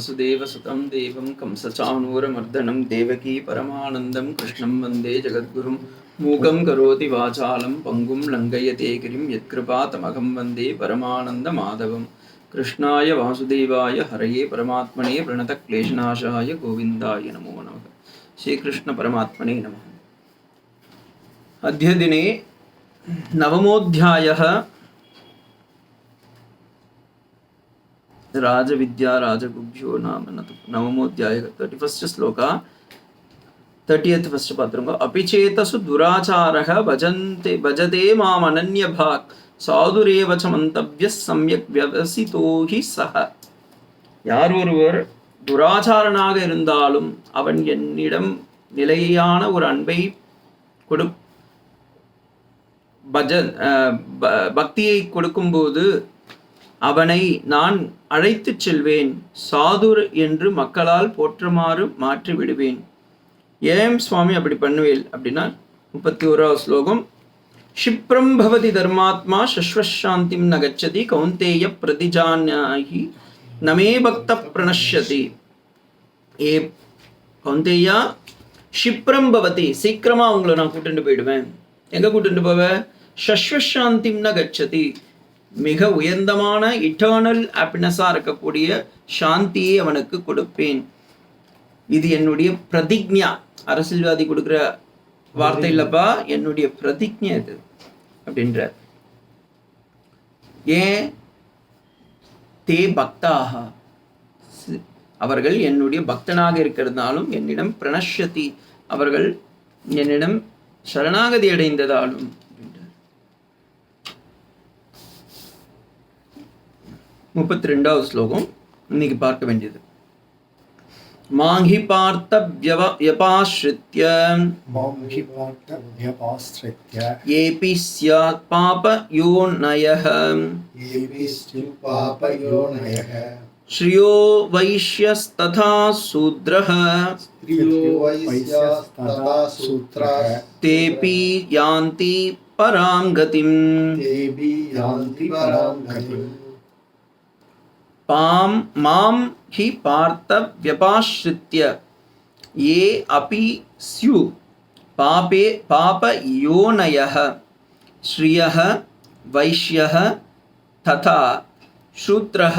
वसुदेवसुतं देवं कंसचाणूरमर्दनं देवकी परमानन्दं कृष्णं वन्दे जगद्गुरुं मूकं करोति वाचालं पङ्गुं लङ्घयते गिरिं यत्कृपातमहं वन्दे परमानन्दमाधवं कृष्णाय वासुदेवाय हरये परमात्मने प्रणतक्लेशनाशाय गोविन्दाय नमो नमः। श्रीकृष्णपरमात्मने नमः। अद्य दिने नवमोऽध्यायः राजविद्या राजगुभ्यो नाम नवमोऽध्याय 31st श्लोका 30th फर्स्ट पात्रंगो अपिचेतसु दुराचारः भजते माम अनन्यभाक् साधुरेव च मन्तव्यः सम्यक् व्यवसितो हि सः। யார் ஒருவர் துராச்சாரனாக இருந்தாலும் அவன் என்னிடம் நிலையான ஒரு அன்பை பக்தியை கொடுக்கும்போது அவனை நான் அழைத்துச் செல்வேன், சாதுர் என்று மக்களால் போற்றுமாறு மாற்றி விடுவேன். ஏன் சுவாமி அப்படி பண்ணுவேல் அப்படின்னா 31வது ஸ்லோகம். க்ஷிப்ரம் பவதி தர்மாத்மா சஸ்வசாந்திம் ந கச்சதி கௌந்தேய பிரதிஜானாஹி நமே பக்த பிரணஷ்யதி. ஏ கௌந்தேயா, க்ஷிப்ரம் பவதி, சீக்கிரமா அவங்கள நான் கூட்டிட்டு போயிடுவேன். எங்க கூட்டிட்டு போவேன்? சஸ்வசாந்திம் ந கச்சதி, மிக உயர்ந்தமான இட்டர்னல் ஹாப்பினஸாக இருக்கக்கூடிய சாந்தியை அவனுக்கு கொடுப்பேன். இது என்னுடைய பிரதிஜ்ஞா. அரசியல்வாதி கொடுக்குற வார்த்தை இல்லப்பா, என்னுடைய பிரதிஜ்ஞா இது அப்படின்ற. ஏன்? தே பக்தாக, அவர்கள் என்னுடைய பக்தனாக இருக்கிறதாலும் என்னிடம் பிரணஷ்யதி, அவர்கள் என்னிடம் சரணாகதி அடைந்ததாலும். 32வது ஸ்லோகம் இன்னைக்கு பார்க்க வேண்டியது. மாங்கி பார்த்த வ்யபாஸ்ரித்ய ஏபி ஸ்யாத் பாப யோனயஹ ஸ்ரீயோ வைஷ்யஸ்ததா சூத்ரஹ தேபி யாந்தி பராம் கதிம். மாம் ஹி பார்த்த வ்யபாஸ்ரித்ய ஏ அபி ஸ்யு பாப யோனயஹ ஸ்ரியஹ வைஷ்யஹ ததா சூத்ரஹ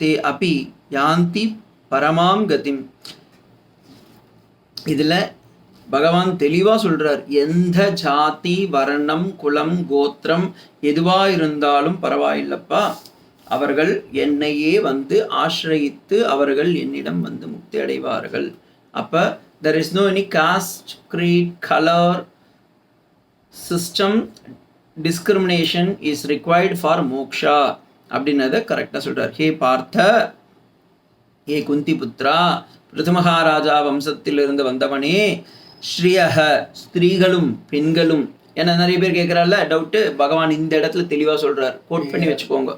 தே அபி யாந்தி பரமாம் கதிம். இதில் பகவான் தெளிவாக சொல்கிறார், எந்த ஜாதி வர்ணம் குலம் கோத்திரம் எதுவாக இருந்தாலும் பரவாயில்லப்பா, அவர்கள் என்னையே வந்து ஆசிரயித்து அவர்கள் என்னிடம் வந்து முக்தி அடைவார்கள். அப்போ there is no any caste, creed, color, system, discrimination is required for moksha அப்படின்னதை கரெக்டாக சொல்கிறார். ஹே பார்த்த, ஹே குந்தி புத்ரா, பிருதுமகாராஜா வம்சத்திலிருந்து வந்தவனே, ஸ்ரீயஹ, ஸ்திரீகளும் பெண்களும். ஏன்னா நிறைய பேர் கேட்குறால டவுட்டு, பகவான் இந்த இடத்துல தெளிவாக சொல்கிறார், கோட் பண்ணி வச்சுக்கோங்க.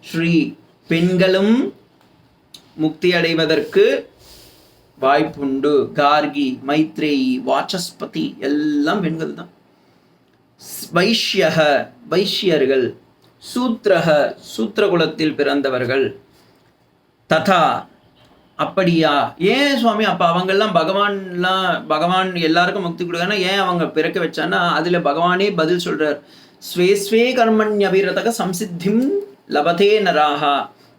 ஸ்ரீ, பெண்களும் முக்தி அடைவதற்கு வாய்ப்புண்டு. கார்கி, மைத்ரேயி, வாசஸ்பதி எல்லாம் பெண்கள் தான். வைஷ்யஹ, வைஷ்யர்கள். சூத்ரஹ, சூத்ரகுலத்தில் பிறந்தவர்கள். ததா, அப்படியா? ஏன் சுவாமி அப்போ அவங்கெல்லாம் பகவான் எல்லாருக்கும் முக்தி கொடுக்கானா ஏன் அவங்க பிறக்க வச்சான்னா அதில் பகவானே பதில் சொல்கிறார். ஸ்வே ஸ்வே கர்மண்யபிரதக சம்சித்திம் லபதே நராகா.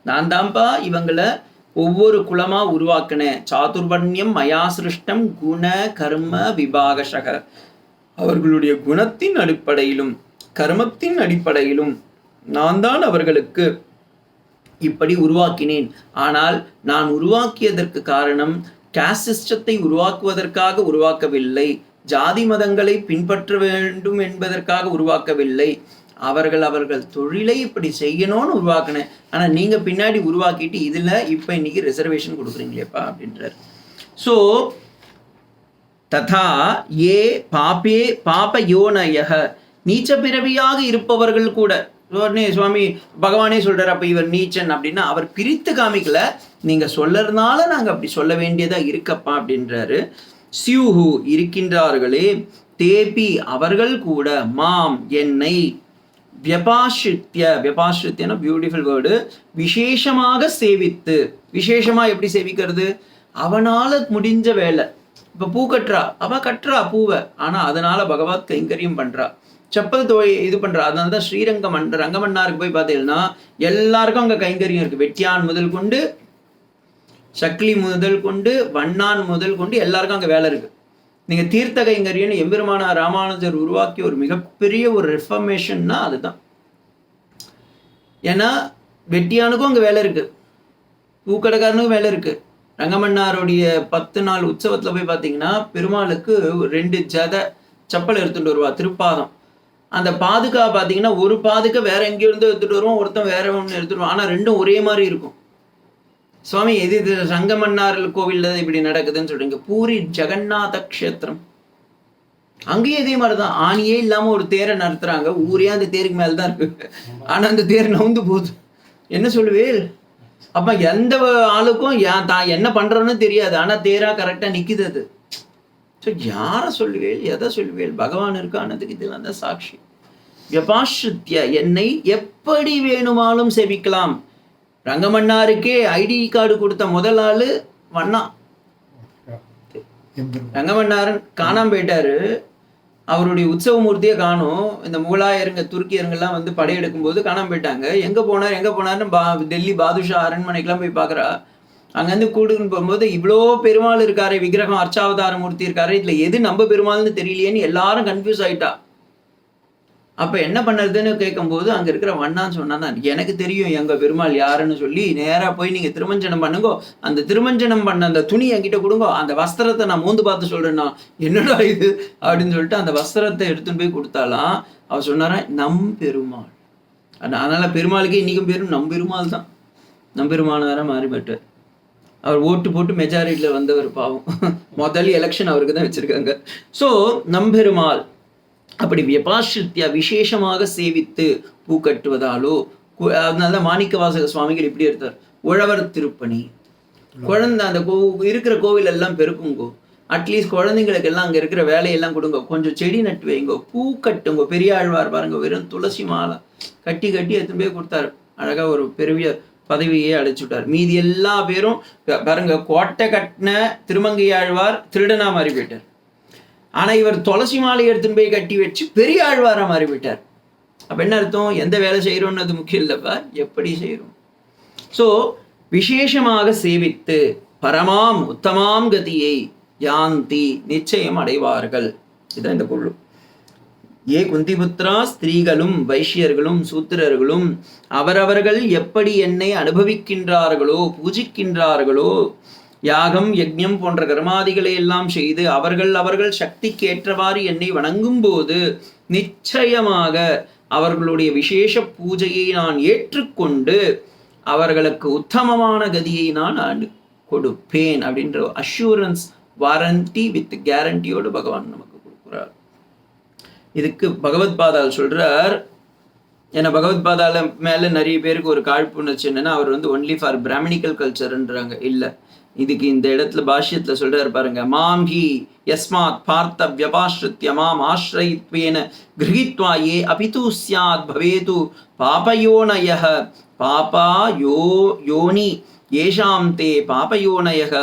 நான் தான்ப்பா இவங்களை ஒவ்வொரு குலமாக உருவாக்கினேன். சாதுர்வண்யம் மயா சிருஷ்டம் குண கர்ம விபாகஷக. அவர்களுடைய குணத்தின் அடிப்படையிலும் கர்மத்தின் அடிப்படையிலும் நான் தான் அவர்களுக்கு இப்படி உருவாக்கினேன். ஆனால் நான் உருவாக்கியதற்கு காரணம் காஸ்ட் சிஸ்டத்தை உருவாக்குவதற்காக உருவாக்கவில்லை, ஜாதி மதங்களை பின்பற்ற வேண்டும் என்பதற்காக உருவாக்கவில்லை. அவர்கள் தொழிலை இப்படி செய்யணும்னு உருவாக்கினேன். ஆனால் நீங்கள் பின்னாடி உருவாக்கிட்டு இதில் இப்போ இன்னைக்கு ரிசர்வேஷன் கொடுக்குறீங்களேப்பா அப்படின்றார். ஸோ ததா ஏ பாப யோனயஹ, நீச்ச பிறவியாக இருப்பவர்கள் கூட. உடனே சுவாமி பகவானே சொல்கிறார், அப்போ இவர் நீச்சன் அப்படின்னா அவர் பிரித்து காமிக்கல, நீங்கள் சொல்லறதுனால நாங்கள் அப்படி சொல்ல வேண்டியதாக இருக்கப்பா அப்படின்றாரு. சியூஹு, இருக்கின்றார்களே, தேபி, அவர்கள் கூட, மாம், என்னை, வியபாஸ்ரித்யன பியூட்டிஃபுல் வேர்டு, விசேஷமாக சேவித்து. விசேஷமா எப்படி சேவிக்கிறது? அவனால முடிஞ்ச வேலை. இப்ப பூ கட்டுறா, அவ கட்டுறா பூவை, ஆனா அதனால பகவத் கைங்கரியம் பண்றா, செப்பல் இது பண்றா. அதனாலதான் ஸ்ரீரங்கம் ரங்கமன்னாருக்கு போய் பார்த்தீங்கன்னா எல்லாருக்கும் அங்க கைங்கரியம் இருக்கு. வெட்டியான் முதல் கொண்டு, சக்லி முதல் கொண்டு, வண்ணான் முதல் கொண்டு எல்லாருக்கும் அங்க வேலை இருக்கு. நீங்க தீர்த்த கைங்கரியன்னு எம்பெருமான ராமானுஜர் உருவாக்கிய ஒரு மிகப்பெரிய ஒரு ரெஃபர்மேஷன்னா அதுதான். ஏன்னா வெட்டியானுக்கும் அங்க வேலை இருக்கு, பூக்கடைக்காரனுக்கும் வேலை இருக்கு. ரங்கமன்னாருடைய 10 நாள் உற்சவத்துல போய் பார்த்தீங்கன்னா பெருமாளுக்கு 2 ஜத செப்பல் எடுத்துட்டு வருவா, திருப்பாதம். அந்த பாதுகா பார்த்தீங்கன்னா ஒரு பாதுகா வேற எங்கேயோ இருந்து எடுத்துட்டு வருவோம், ஒருத்தன் வேற ஒன்று எடுத்துட்டு, ஆனா ரெண்டும் ஒரே மாதிரி இருக்கும். சுவாமி எது இது ரங்கமன்னார் கோவில்ல இப்படி நடக்குதுன்னு சொல்றீங்க? பூரி ஜெகநாத கஷேத்திரம், அங்கேயும் இதே மாதிரிதான். ஆணியே இல்லாம ஒரு தேரை நடத்துறாங்க, ஊரே அந்த தேருக்கு மேலதான் இருக்கு, ஆனா அந்த தேர் நவுந்து போகுது. என்ன சொல்லுவேல்? அப்ப எந்த ஆளுக்கும் தான் என்ன பண்றோன்னு தெரியாது, ஆனா தேரா கரெக்டா நிக்குது. அது யார சொல்லுவேல், எதை சொல்லுவேல்? பகவான் இருக்கானதுக்கு இதெல்லாம் தான் சாட்சி. வியபாஸ்ருத்ய, என்னை எப்படி வேணுமாலும் சேவிக்கலாம். ரங்கமன்னாருக்கே ஐடி கார்டு கொடுத்த முதல் ஆளு வண்ணா. ரங்கமன்னாரன் காணாம போயிட்டாரு, அவருடைய உற்சவ மூர்த்தியே காணும். இந்த முகலாயருங்க துருக்கியருங்கெல்லாம் வந்து படையெடுக்கும் போது காணாம போயிட்டாங்க. எங்க போனார்னு டெல்லி பாதுஷா அரண்மனைக்கெல்லாம் போய் பார்க்குறா. அங்கேருந்து கூடுன்னு போகும்போது இவ்வளோ பெருமாள் இருக்காரு, விக்கிரகம் அர்ச்சாவதார மூர்த்தி இருக்காரு, இதுல எது நம்ம பெருமாள்னு தெரியலையேன்னு எல்லாரும் கன்ஃபியூஸ் ஆயிட்டா. அப்ப என்ன பண்ணுறதுன்னு கேட்கும்போது அங்க இருக்கிற வண்ணான்னு சொன்னா, எனக்கு தெரியும் எங்க பெருமாள் யாருன்னு சொல்லி, நேரா போய் நீங்க திருமஞ்சனம் பண்ணுங்கோ, அந்த திருமஞ்சனம் பண்ண அந்த துணி என்கிட்ட கொடுங்கோ, அந்த வஸ்திரத்தை நான் மோந்து பார்த்து சொல்றேன்னா. என்னடா இது அப்படின்னு சொல்லிட்டு அந்த வஸ்திரத்தை எடுத்துன்னு போய் கொடுத்தாலாம். அவர் சொன்னாரா, நம் பெருமாள். அதனால பெருமாளுக்கே இன்னைக்கும் பேரும் நம் பெருமாள் தான். நம் பெருமாள் வேற மாறிபட்டார். அவர் ஓட்டு போட்டு மெஜாரிட்டியில் வந்தவர் பாவம். முதல் எலெக்ஷன் அவருக்கு தான் வச்சிருக்காங்க. ஸோ நம்பெருமாள் அப்படி வியபாஸ்ருத்யா விசேஷமாக சேவித்து பூ கட்டுவதாலோ, அதனாலதான் மாணிக்க வாசக சுவாமிகள் இப்படி எடுத்தார். உழவர் திருப்பணி, குழந்தை அந்த இருக்கிற கோவில் எல்லாம் பெருக்குங்கோ, அட்லீஸ்ட் குழந்தைங்களுக்கு எல்லாம் அங்க இருக்கிற வேலையெல்லாம் கொடுங்க, கொஞ்சம் செடி நட்டு வைங்கோ, பூ கட்டுங்கோ. பெரிய ஆழ்வார் பாருங்க, வெறும் துளசி மாலை கட்டி கட்டி எடுத்துன்னு போய் கொடுத்தாரு. அழகா ஒரு பெரிய பதவியே அடைச்சுட்டார். மீதி எல்லா பேரும் பாருங்க, கோட்டை கட்டின திருமங்கையாழ்வார் திருடனா மாறி போயிட்டார். ஆனா இவர் துளசி மாலை எடுத்துன்னு போய் கட்டி வச்சு பெரிய ஆழ்வாரா மாறி போயிட்டார். அப்ப என்ன அர்த்தம்? எந்த வேலை செய்யறோம்னு அது முக்கியம் இல்லப்பா, எப்படி செய்யறோம். ஸோ விசேஷமாக சேவித்து பரமாம் உத்தமாம் கதியை யாந்தி, நிச்சயம் அடைவார்கள். இதுதான் இந்த பொருள். ஏ குந்திபுத்ரா, ஸ்திரீகளும் வைஷ்யர்களும் சூத்திரர்களும் அவரவர்கள் எப்படி என்னை அனுபவிக்கின்றார்களோ, பூஜிக்கின்றார்களோ, யாகம் யஜ்ஞம் போன்ற கர்மாதிகளை எல்லாம் செய்து அவர்கள் சக்திக்கு ஏற்றவாறு என்னை வணங்கும் போது நிச்சயமாக அவர்களுடைய விசேஷ பூஜையை நான் ஏற்றுக்கொண்டு அவர்களுக்கு உத்தமமான கதியை நான் கொடுப்பேன் அப்படின்ற அஷூரன்ஸ், வாரண்டி வித் கேரண்டியோடு பகவான் நமக்கு கொடுக்குறார். இதுக்கு பகவத் பாதால் சொல்றார். ஏன்னா பகவத் பாதால மேல நிறைய பேருக்கு ஒரு காழ்ப்புணர்ச்சி என்னன்னா, அவர் வந்து ஒன்லி ஃபார் பிராமணிக்கல் கல்ச்சர்ன்றாங்க. இல்லை, இதுக்கு இந்த இடத்துல பாஷ்யத்துல சொல்றாரு பாருங்க, மாம் ஹி யஸ்மாத் பார்த்த வியபாஸ்ருத்ய மாம் ஆஸ்ரயித்வேன கிரஹித்வா ஏ அபிது ஸ்யாத் பவேது பாபயோனயஹ பாபா யோனி ஏஷாம் தே பாபயோனயஹ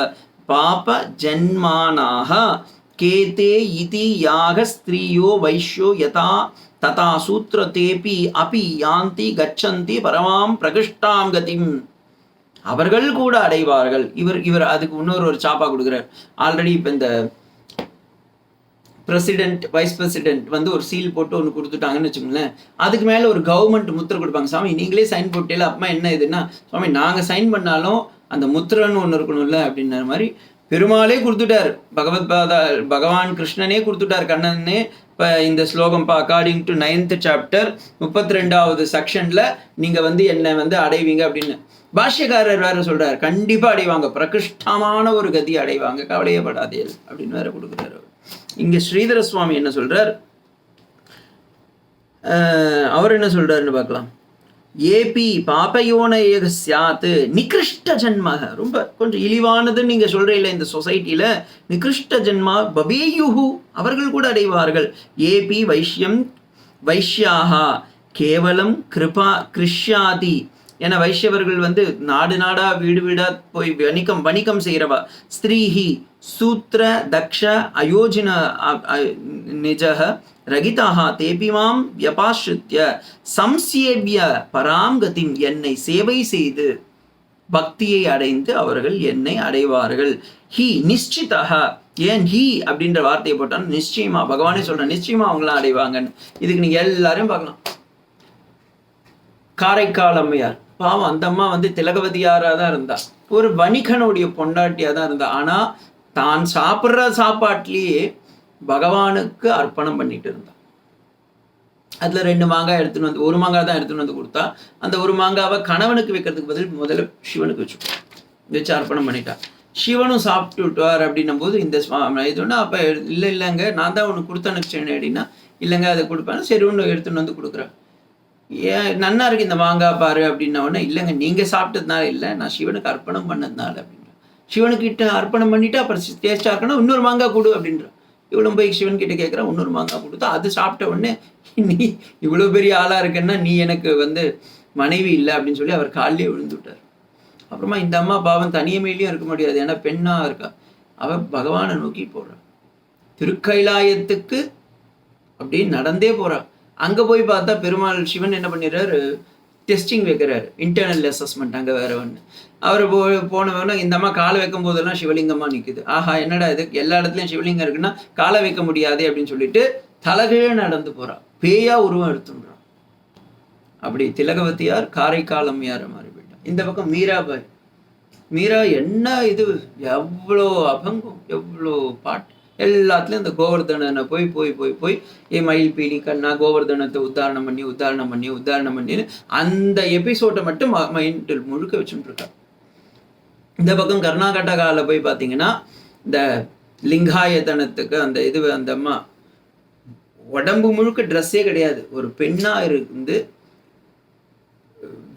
பாப ஜன்மானாஹ கேதே இதி யாக ஸ்திரியோ வைஷ்யோ யதா ததா சூத்ரதேபி அபி யாந்தி கச்சந்தி பரமாம் பிரகிஷ்டாம் கதிம். அவர்கள் கூட அடைவார்கள். இவர் அதுக்கு இன்னொரு சாப்பா கொடுக்குறார். ஆல்ரெடி இப்போ இந்த பிரசிடென்ட் வைஸ் பிரசிடென்ட் வந்து ஒரு சீல் போட்டு ஒன்று கொடுத்துட்டாங்கன்னு வச்சுக்கோங்களேன், அதுக்கு மேலே ஒரு கவர்மெண்ட் முத்திரை கொடுப்பாங்க. சாமி நீங்களே சைன் போட்டேல, அப்பமா என்ன இதுன்னா, சுவாமி நாங்கள் சைன் பண்ணாலும் அந்த முத்திரன்னு ஒன்று இருக்கணும்ல அப்படின்ற மாதிரி பெருமாளே கொடுத்துட்டார். பகவான் கிருஷ்ணனே கொடுத்துட்டார், கண்ணனே. இப்போ இந்த ஸ்லோகம் அக்கார்டிங் டு 9th chapter 32வது செக்ஷன்ல நீங்க வந்து என்னை வந்து அடைவீங்க அப்படின்னு பாஷ்யக்காரர் வேற சொல்றாரு, கண்டிப்பா அடைவாங்க, பிரகிஷ்டமான ஒரு கதி அடைவாங்க, கவலையப்படாதீர்கள் அப்படின்னு வேற கொடுக்குறாரு. இங்க ஸ்ரீதர சுவாமி என்ன சொல்றார், அவர் என்ன சொல்றாருன்னு பார்க்கலாம். ஏபி பாபயோனயக சியாத்து நிகிருஷ்ட ஜன்மக, ரொம்ப கொஞ்சம் இழிவானதுன்னு நீங்க சொல்றீங்களே இந்த சொசைட்டில, நிகிருஷ்ட ஜன்மா பபேயுஹு, அவர்கள் கூட அடைவார்கள். ஏபி வைஷ்யம் வைஷ்யாஹா கேவலம் கிருபா கிருஷ்யாதி ஏன்னா வைஷ்யவர்கள் வந்து நாடு நாடா வீடு வீடா போய் வணிகம் செய்கிறவா. ஸ்திரீஹி சூத்திர தக்ஷ அயோஜின நிஜக ரகிதாக தேபிமாம் வியபாஸ்ருத்ய சம்சேவிய பராங்கதிம், என்னை சேவை செய்து பக்தியை அடைந்து அவர்கள் என்னை அடைவார்கள். ஹி நிச்சிதஹ, ஏன் ஹி அப்படின்ற வார்த்தையை போட்டாலும் நிச்சயமா, பகவானே சொல்ற நிச்சயமா அவங்களாம் அடைவாங்கன்னு. இதுக்கு நீங்க எல்லாரையும் பார்க்கலாம். காரைக்கால் அம்மையார் பாவம், அந்த அம்மா வந்து திலகவதியாரா தான் இருந்தா, ஒரு வணிகனுடைய பொண்டாட்டியா தான் இருந்தா. ஆனா தான் சாப்பிட்ற சாப்பாட்டிலேயே பகவானுக்கு அர்ப்பணம் பண்ணிட்டு இருந்தா. அதுல 2 மாங்காய் எடுத்துன்னு வந்து, ஒரு மாங்காய் தான் எடுத்துன்னு வந்து கொடுத்தா. அந்த ஒரு மாங்காவை கணவனுக்கு வைக்கிறதுக்கு பதில் முதல்ல சிவனுக்கு வச்சு அர்ப்பணம் பண்ணிட்டா. சிவனும் சாப்பிட்டு விட்டுவார் அப்படின்னும் போது இந்த இதுன்னா அப்ப இல்லைங்க நான் தான் ஒன்று கொடுத்து அனுப்பிச்சேன் அப்படின்னா, இல்லைங்க அதை கொடுப்பேன். சரி ஒன்று எடுத்துன்னு வந்து கொடுக்குறேன். ஏன் நன்னா இருக்கு இந்த மாங்காய் பாரு அப்படின்ன உடனே, இல்லைங்க நீங்க சாப்பிட்டதுனால இல்லை, நான் சிவனுக்கு அர்ப்பணம் பண்ணதுனால அப்படின்ற. சிவனுக்கு கிட்ட அர்ப்பணம் பண்ணிட்டு அப்புறம் டேஸ்டா இருக்கணும், இன்னொரு மாங்காய் கொடு அப்படின்ற. இவ்வளோ போய் சிவன் கிட்ட கேட்குறேன், இன்னொரு மாங்காய் கொடுத்தா அது சாப்பிட்ட உடனே, நீ இவ்வளோ பெரிய ஆளா இருக்கன்னா நீ எனக்கு வந்து மனைவி இல்லை அப்படின்னு சொல்லி அவர் காலிலே விழுந்து விட்டார். அப்புறமா இந்த அம்மா பாவம் தனியமையிலையும் இருக்க முடியாது, ஏன்னா பெண்ணா இருக்கா. அவ பகவானை நோக்கி போறா, திருக்கைலாயத்துக்கு அப்படியே நடந்தே போறா. அங்க போய் பார்த்தா பெருமாள் சிவன் என்ன பண்ணிடுறாரு, டெஸ்டிங் வைக்கிறாரு, இன்டர்னல் அசஸ்மெண்ட். அங்க வேற ஒன்று அவர் போனவன இந்த அம்மா காலை வைக்கும் போதெல்லாம் சிவலிங்கமா நிக்குது. ஆஹா என்னடா இது, எல்லா இடத்துலயும் சிவலிங்கம் இருக்குன்னா காலை வைக்க முடியாது அப்படின்னு சொல்லிட்டு தலகீழே நடந்து போறா, பேயா உருவம் எடுத்துடுறான். அப்படி திலகவதியார் காரைக்கால் அம்மையார மாறி போயிட்டா. இந்த பக்கம் மீராபாய், மீரா என்ன இது, எவ்வளோ அபங்கம், எவ்வளோ பாட்டு, எல்லாத்துலேயும் இந்த கோவர்தனனை போய் போய் போய் போய் மயில் பீலி கண்ணா கோவர்தனத்தை உத்தாரணம் பண்ணின்னு அந்த எபிசோட்டை மட்டும் மைண்டில் முழுக்க வச்சுட்டு இருக்கா. இந்த பக்கம் கர்நாடகாவில் போய் பார்த்தீங்கன்னா இந்த லிங்காயத்தனத்துக்கு அந்த இது அந்த அம்மா உடம்பு முழுக்க ட்ரெஸ்ஸே கிடையாது, ஒரு பெண்ணா இருந்து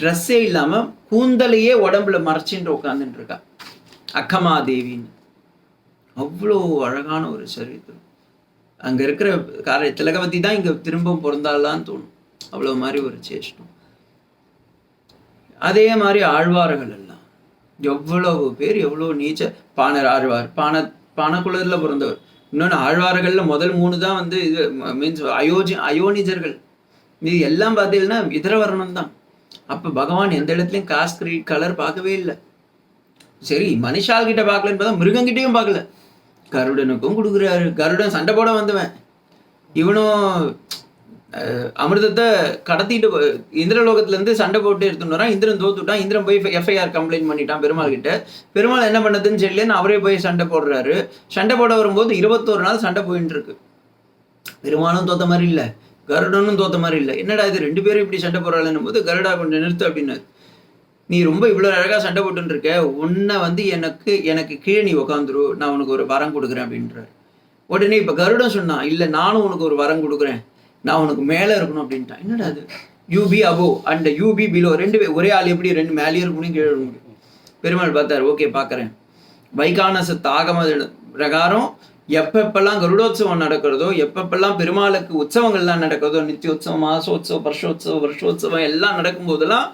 ட்ரெஸ்ஸே இல்லாம கூந்தலையே உடம்புல மறைச்சின்னு உட்காந்துட்டு இருக்கா, அக்கமாதேவின்னு. அவ்வளோ அழகான ஒரு சரித்திரம். அங்க இருக்கிற திலகவதி தான் இங்க திரும்ப பிறந்தாலான்னு தோணும், அவ்வளவு மாதிரி ஒரு சேஷ்டம். அதே மாதிரி ஆழ்வார்கள் எல்லாம் எவ்வளவு பேர், எவ்வளவு நீச்ச பாணர் ஆழ்வார், பானக்குளர்ல பிறந்தவர். இன்னொன்று ஆழ்வார்கள்ல முதல் 3 தான் வந்து இது மீன்ஸ் அயோனிஜர்கள். இது எல்லாம் பார்த்தீங்கன்னா இதர வர்ணம் தான். அப்ப பகவான் எந்த இடத்துலையும் காஸ்ட் கிரீட் கலர் பார்க்கவே இல்லை. சரி மனுஷால் கிட்ட பார்க்கலன்னு பார்த்தா மிருகங்கிட்டையும் பார்க்கல, கருடனுக்கும் கொடுக்குறாரு. கருடன் சண்டை போட வந்தவன், இவனும் அமிர்தத்தை கடத்திட்டு இந்திரலோகத்துல இருந்து சண்டை போட்டு எடுத்துட்டு வரான். இந்திரன் தோத்துட்டான். இந்திரன் போய் எஃப்ஐஆர் கம்ப்ளைண்ட் பண்ணிட்டான் பெருமாள் கிட்ட. பெருமாள் என்ன பண்ணதுன்னு தெரியலன்னு அவரே போய் சண்டை போடுறாரு. சண்டை போட வரும்போது 21 நாள் சண்டை போயிட்டு இருக்கு. பெருமாளும் தோத்த மாதிரி இல்லை, கருடனும் தோத்த மாதிரி இல்லை. என்னடா இது 2 பேரும் இப்படி சண்டை போடுறாள்னும் போது, கருடா கொஞ்சம் நிறுத்து அப்படின்னு, நீ ரொம்ப இவ்வளோ அழகாக சண்டை போட்டுன்னு இருக்க, உன்னை வந்து எனக்கு கீழே நீ உக்காந்துரு, நான் உனக்கு ஒரு வரம் கொடுக்குறேன் அப்படின்றார். உடனே இப்போ கருடன் சொன்னான், இல்லை நானும் உனக்கு ஒரு வரம் கொடுக்குறேன், நான் உனக்கு மேலே இருக்கணும் அப்படின்ட்டான். என்னடா அது, UP above and UP below, 2 பேர் ஒரே ஆள் எப்படி 2 மேலேயே இருக்கணும் கீழே இருக்க முடியும். பெருமாள் பார்த்தார், ஓகே பார்க்குறேன். வைகானசத்து ஆகம பிரகாரம் எப்பப்பெல்லாம் கருடோத்சவம் நடக்கிறதோ, எப்பப்பெல்லாம் பெருமாளுக்கு உற்சவங்கள்லாம் நடக்கிறதோ, நித்தியோத்சவம், மாசோத்சவம், வருஷோத்சவம் எல்லாம் நடக்கும்போதெல்லாம்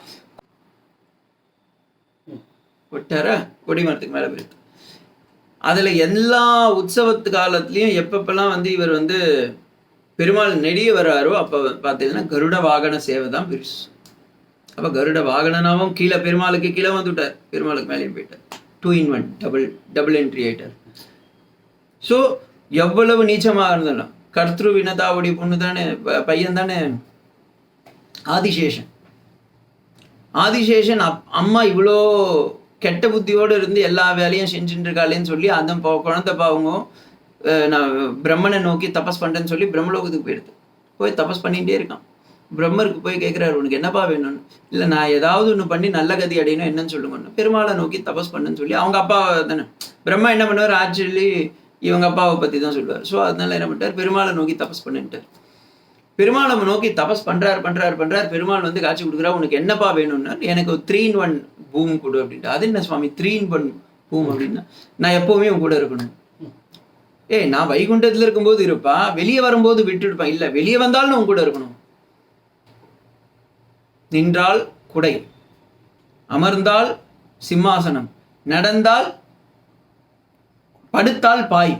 விட்டார கொடிமரத்துக்கு மேலே போயிட்டு, அதில் எல்லா உற்சவத்து காலத்துலேயும் எப்பப்பெல்லாம் வந்து இவர் வந்து பெருமாள் நெடிய வர்றாரோ அப்போ பார்த்தீங்கன்னா கருட வாகன சேவை தான் பெருசு. அப்போ கருட வாகனனாவும் கீழே பெருமாளுக்கு கீழே வந்துவிட்டார், பெருமாளுக்கு மேலேயும் போயிட்டார். 2 in 1 டபுள் என்ட்ரி ஆயிட்டார். ஸோ எவ்வளவு நீச்சமாக இருந்தாலும் கர்த்ரு வினதாவுடைய பொண்ணு தானே, பையன் தானே ஆதிசேஷன். ஆதிசேஷன் அம்மா இவ்வளோ கெட்ட புத்தியோடு இருந்து எல்லா வேலையும் செஞ்சுட்டு இருக்காளேன்னு சொல்லி அந்த குழந்தை பாவங்க நான் பிரம்மனை நோக்கி தபஸ் பண்ணுறேன்னு சொல்லி பிரம்மலோகத்துக்கு போய் தபஸ் பண்ணிகிட்டே இருக்கான். பிரம்மருக்கு போய் கேட்குறாரு, உனக்கு என்னப்பா வேணும்னு. இல்லை நான் ஏதாவது ஒன்று பண்ணி நல்ல கதி அடையணும், என்னன்னு சொல்லுங்கன்னு. பெருமாளை நோக்கி தபஸ் பண்ணுன்னு சொல்லி அவங்க அப்பா தானே பிரம்மா என்ன பண்ணுவார், ஆக்சுவலி இவங்க அப்பாவை பற்றி தான் சொல்லுவார். ஸோ அதனால என்ன பண்ணிட்டார், பெருமாளை நோக்கி தபஸ் பண்ணிட்டார். பெருமாளை நோக்கி தபஸ் பண்ணுறார். பெருமாள் வந்து காட்சி கொடுக்குறா, உனக்கு என்னப்பா வேணும்னா, எனக்கு 3 in 1 பூம் கொடு அப்படின்ட்டு. அது என்ன சுவாமி 3 in 1 பூம் அப்படின்னா, நான் எப்போவுமே உன் கூட இருக்கணும். நான் வைகுண்டத்தில் இருக்கும்போது இருப்பா, வெளியே வரும்போது விட்டுடுப்பேன். இல்லை வெளியே வந்தாலும் உன் கூட இருக்கணும். நின்றால் குடை, அமர்ந்தால் சிம்மாசனம், நடந்தால் படுத்தால் பாய்.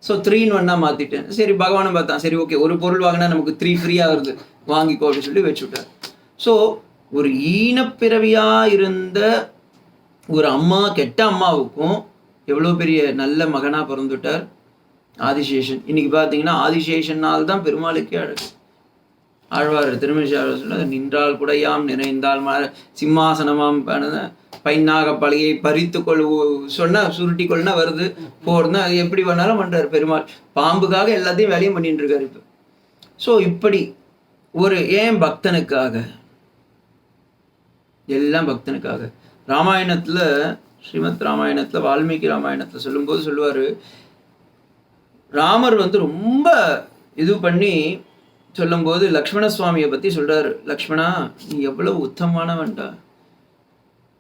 ஸோ 3 in 1 மாற்றிட்டேன். சரி பகவானை பார்த்தான், சரி ஓகே ஒரு பொருள் வாங்கினா நமக்கு 3 ஃப்ரீயாக வருது, வாங்கிக்கோ அப்படின்னு சொல்லி வச்சுவிட்டார். ஸோ ஒரு ஈனப்பிறவியாக இருந்த ஒரு அம்மா, கெட்ட அம்மாவுக்கும் எவ்வளோ பெரிய நல்ல மகனாக பிறந்துட்டார் ஆதிசேஷன். இன்னைக்கு பார்த்தீங்கன்னா ஆதிசேஷனால் தான் பெருமாளுக்கே அழகு. ஆழ்வார் திருமணி நின்றால் குடையாம் நிறைந்தால் சிம்மாசனமாம் பைனாக பழையை பறித்து சொன்னா சுருட்டி கொள்னா வருது, போறதுனா எப்படி வேணாலும் பண்றாரு பெருமாள். பாம்புக்காக எல்லாத்தையும் வேலையும் பண்ணிட்டு இருக்காரு இப்போ. ஸோ இப்படி ஒரு ஏன் பக்தனுக்காக, எல்லாம் பக்தனுக்காக. ராமாயணத்துல, ஸ்ரீமத் ராமாயணத்துல, வால்மீகி ராமாயணத்துல சொல்லும்போது சொல்லுவாரு, ராமர் ரொம்ப இது பண்ணி சொல்லும்போது லக்ஷ்மண சுவாமியை பற்றி சொல்கிறார். லக்ஷ்மணா, நீ எவ்வளோ உத்தமமானவன்டா,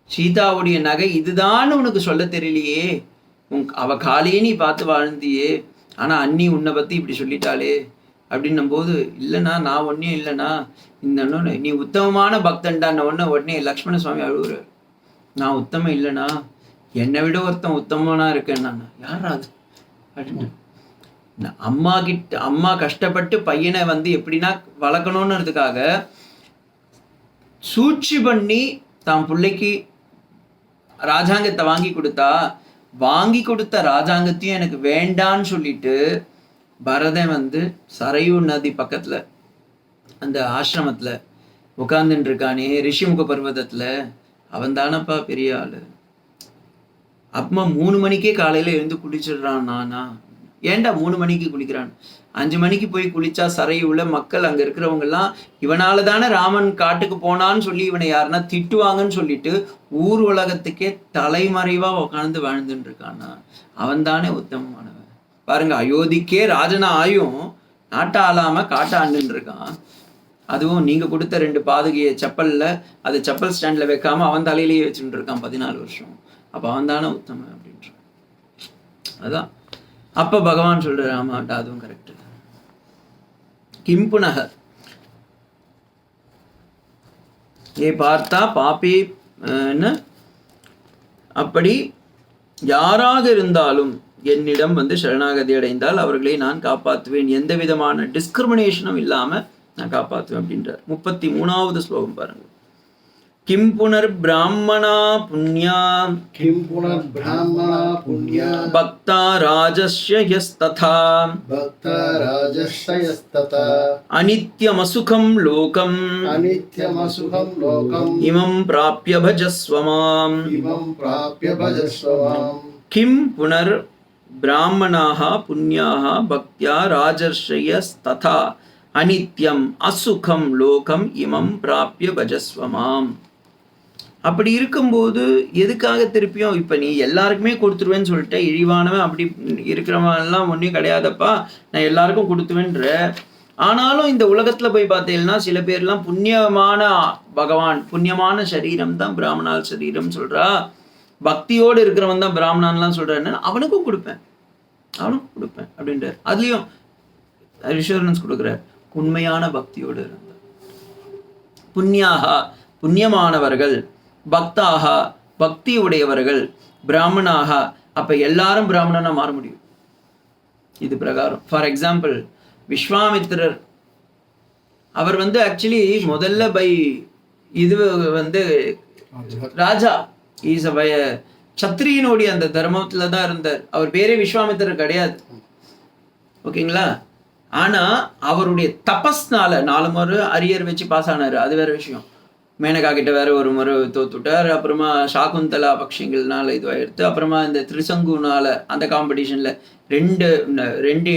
சீதாவுடைய நகை இதுதான் உனக்கு சொல்ல தெரியலையே, அவ காலையே நீ பார்த்து வாழ்ந்தியே, ஆனால் அண்ணி உன்னை பற்றி இப்படி சொல்லிட்டாளே அப்படின்னும் போது, இல்லைண்ணா நான் ஒன்றே இல்லைண்ணா, இந்த நீ உத்தமமான பக்தன்டான்ன உடனே லக்ஷ்மண சுவாமி அழுகுறார். நான் உத்தமம் இல்லைண்ணா, என்னை விட ஒருத்தன் உத்தமனா இருக்கேன் நான். யாரா அது அப்படின்னு. அம்மா கஷ்டப்பட்டு பையனை எப்படின்னா வளர்க்கணும்ன்றதுக்காக சூழ்ச்சி பண்ணி தான் பிள்ளைக்கு ராஜாங்கத்தை வாங்கி கொடுத்த ராஜாங்கத்தையும் எனக்கு வேண்டான்னு சொல்லிட்டு பரதன் சரையூ நதி பக்கத்துல அந்த ஆசிரமத்துல உட்கார்ந்துட்டு இருக்கானே ரிஷிமுக பர்வதத்துல, அவன் தானப்பா பெரிய ஆளு. அம்மா 3 மணிக்கே காலையில எழுந்து குளிச்சிடுறான். நானா ஏன்டா 3 மணிக்கு குளிக்கிறான்? 5 மணிக்கு போய் குளிச்சா சரையுள்ள மக்கள் அங்க இருக்கிறவங்க எல்லாம் இவனால தானே ராமன் காட்டுக்கு போனான்னு சொல்லி இவனை யாருன்னா திட்டுவாங்கன்னு சொல்லிட்டு ஊர் உலகத்துக்கே தலைமறைவா உட்காந்து வாழ்ந்துட்டு இருக்கான்னா அவன் தானே உத்தமமானவன். பாருங்க, அயோத்திக்கே ராஜனா ஆயும் நாட்டை ஆளாம காட்டை ஆண்டுன்னு இருக்கான். அதுவும் நீங்க கொடுத்த 2 பாதுகையை செப்பல்ல அது செப்பல் ஸ்டாண்ட்ல வைக்காம அவன் தலையிலேயே வச்சுட்டு இருக்கான் 14 வருஷம். அப்ப அவன் தானே உத்தமன் அப்படின்ற. அதான் அப்ப பகவான் சொல்ற, ஆமாட்டா அதுவும் கரெக்ட். கிம்புனக ஏ பார்த்தா பாப்பி, அப்படி யாராக இருந்தாலும் என்னிடம் சரணாகதி அடைந்தால் அவர்களை நான் காப்பாற்றுவேன், எந்த விதமான டிஸ்கிரிமினேஷனும் இல்லாம நான் காப்பாற்றுவேன் அப்படின்றார். 33வது ஸ்லோகம் பாருங்க. கிம் புனர் பிராமணா புண்ணியா, கிம் புனர் பிராமணா புண்ணியா, பக்தா ராஜஸ்ய யஸ்ததா, பக்தா ராஜஸ்ய யஸ்ததா, அநித்யமசுகம் லோகம், அநித்யமசுகம் லோகம், இமம் பிராப்ய பஜஸ்வமாம், இமம் பிராப்ய பஜஸ்வமாம். கிம் புனர் பிராமணாः புண்ணியாः பக்த்யா ராஜர்ஷய ததா அநித்யம் அசுகம் லோகம் இமம் பிராப்ய பஜஸ்வமாம். அப்படி இருக்கும்போது எதுக்காக திருப்பியும் இப்போ நீ எல்லாருக்குமே கொடுத்துருவேன்னு சொல்லிட்டு இழிவானவன் அப்படி இருக்கிறவன்லாம் ஒன்றும் கிடையாதப்பா, நான் எல்லாருக்கும் கொடுத்துவேன்ற. ஆனாலும் இந்த உலகத்துல போய் பார்த்தீங்கன்னா சில பேர்லாம் புண்ணியமான பகவான், புண்ணியமான சரீரம் தான் பிராமணால் சரீரம் சொல்றா, பக்தியோடு இருக்கிறவன் தான் பிராமணான்லாம் சொல்றான்னு அவனுக்கும் கொடுப்பேன் அப்படின்றார். அதுலயும் ரிஷூரன்ஸ் கொடுக்குறார், உண்மையான பக்தியோடு இருந்தார். புண்ணியாகா புண்ணியமானவர்கள், பக்தாக பக்தி உடையவர்கள், பிராமணாக அப்ப எல்லாரும் பிராமணனா மாற முடியும். இது பிரகாரம் ஃபார் எக்ஸாம்பிள் விஸ்வாமித்திரர் அவர் ஆக்சுவலி முதல்ல பை இது ராஜா ஈஸ் சத்திரியனுடைய அந்த தர்மத்துல தான் இருந்தார். அவர் பேரே விஸ்வாமித்திரர் கிடையாது, ஓகேங்களா? ஆனா அவருடைய தபஸ்னால 4 முறை அரியர் வச்சு பாஸ் ஆனாரு, அது வேற விஷயம். மேனகா கிட்ட வேற ஒரு முறை தோத்துட்டார். அப்புறமா சாகுந்தலா பக்ஷிங்கள்னால இதுவாயிடுத்து. அப்புறமா இந்த திரிசங்குனால அந்த காம்படிஷன்ல ரெண்டு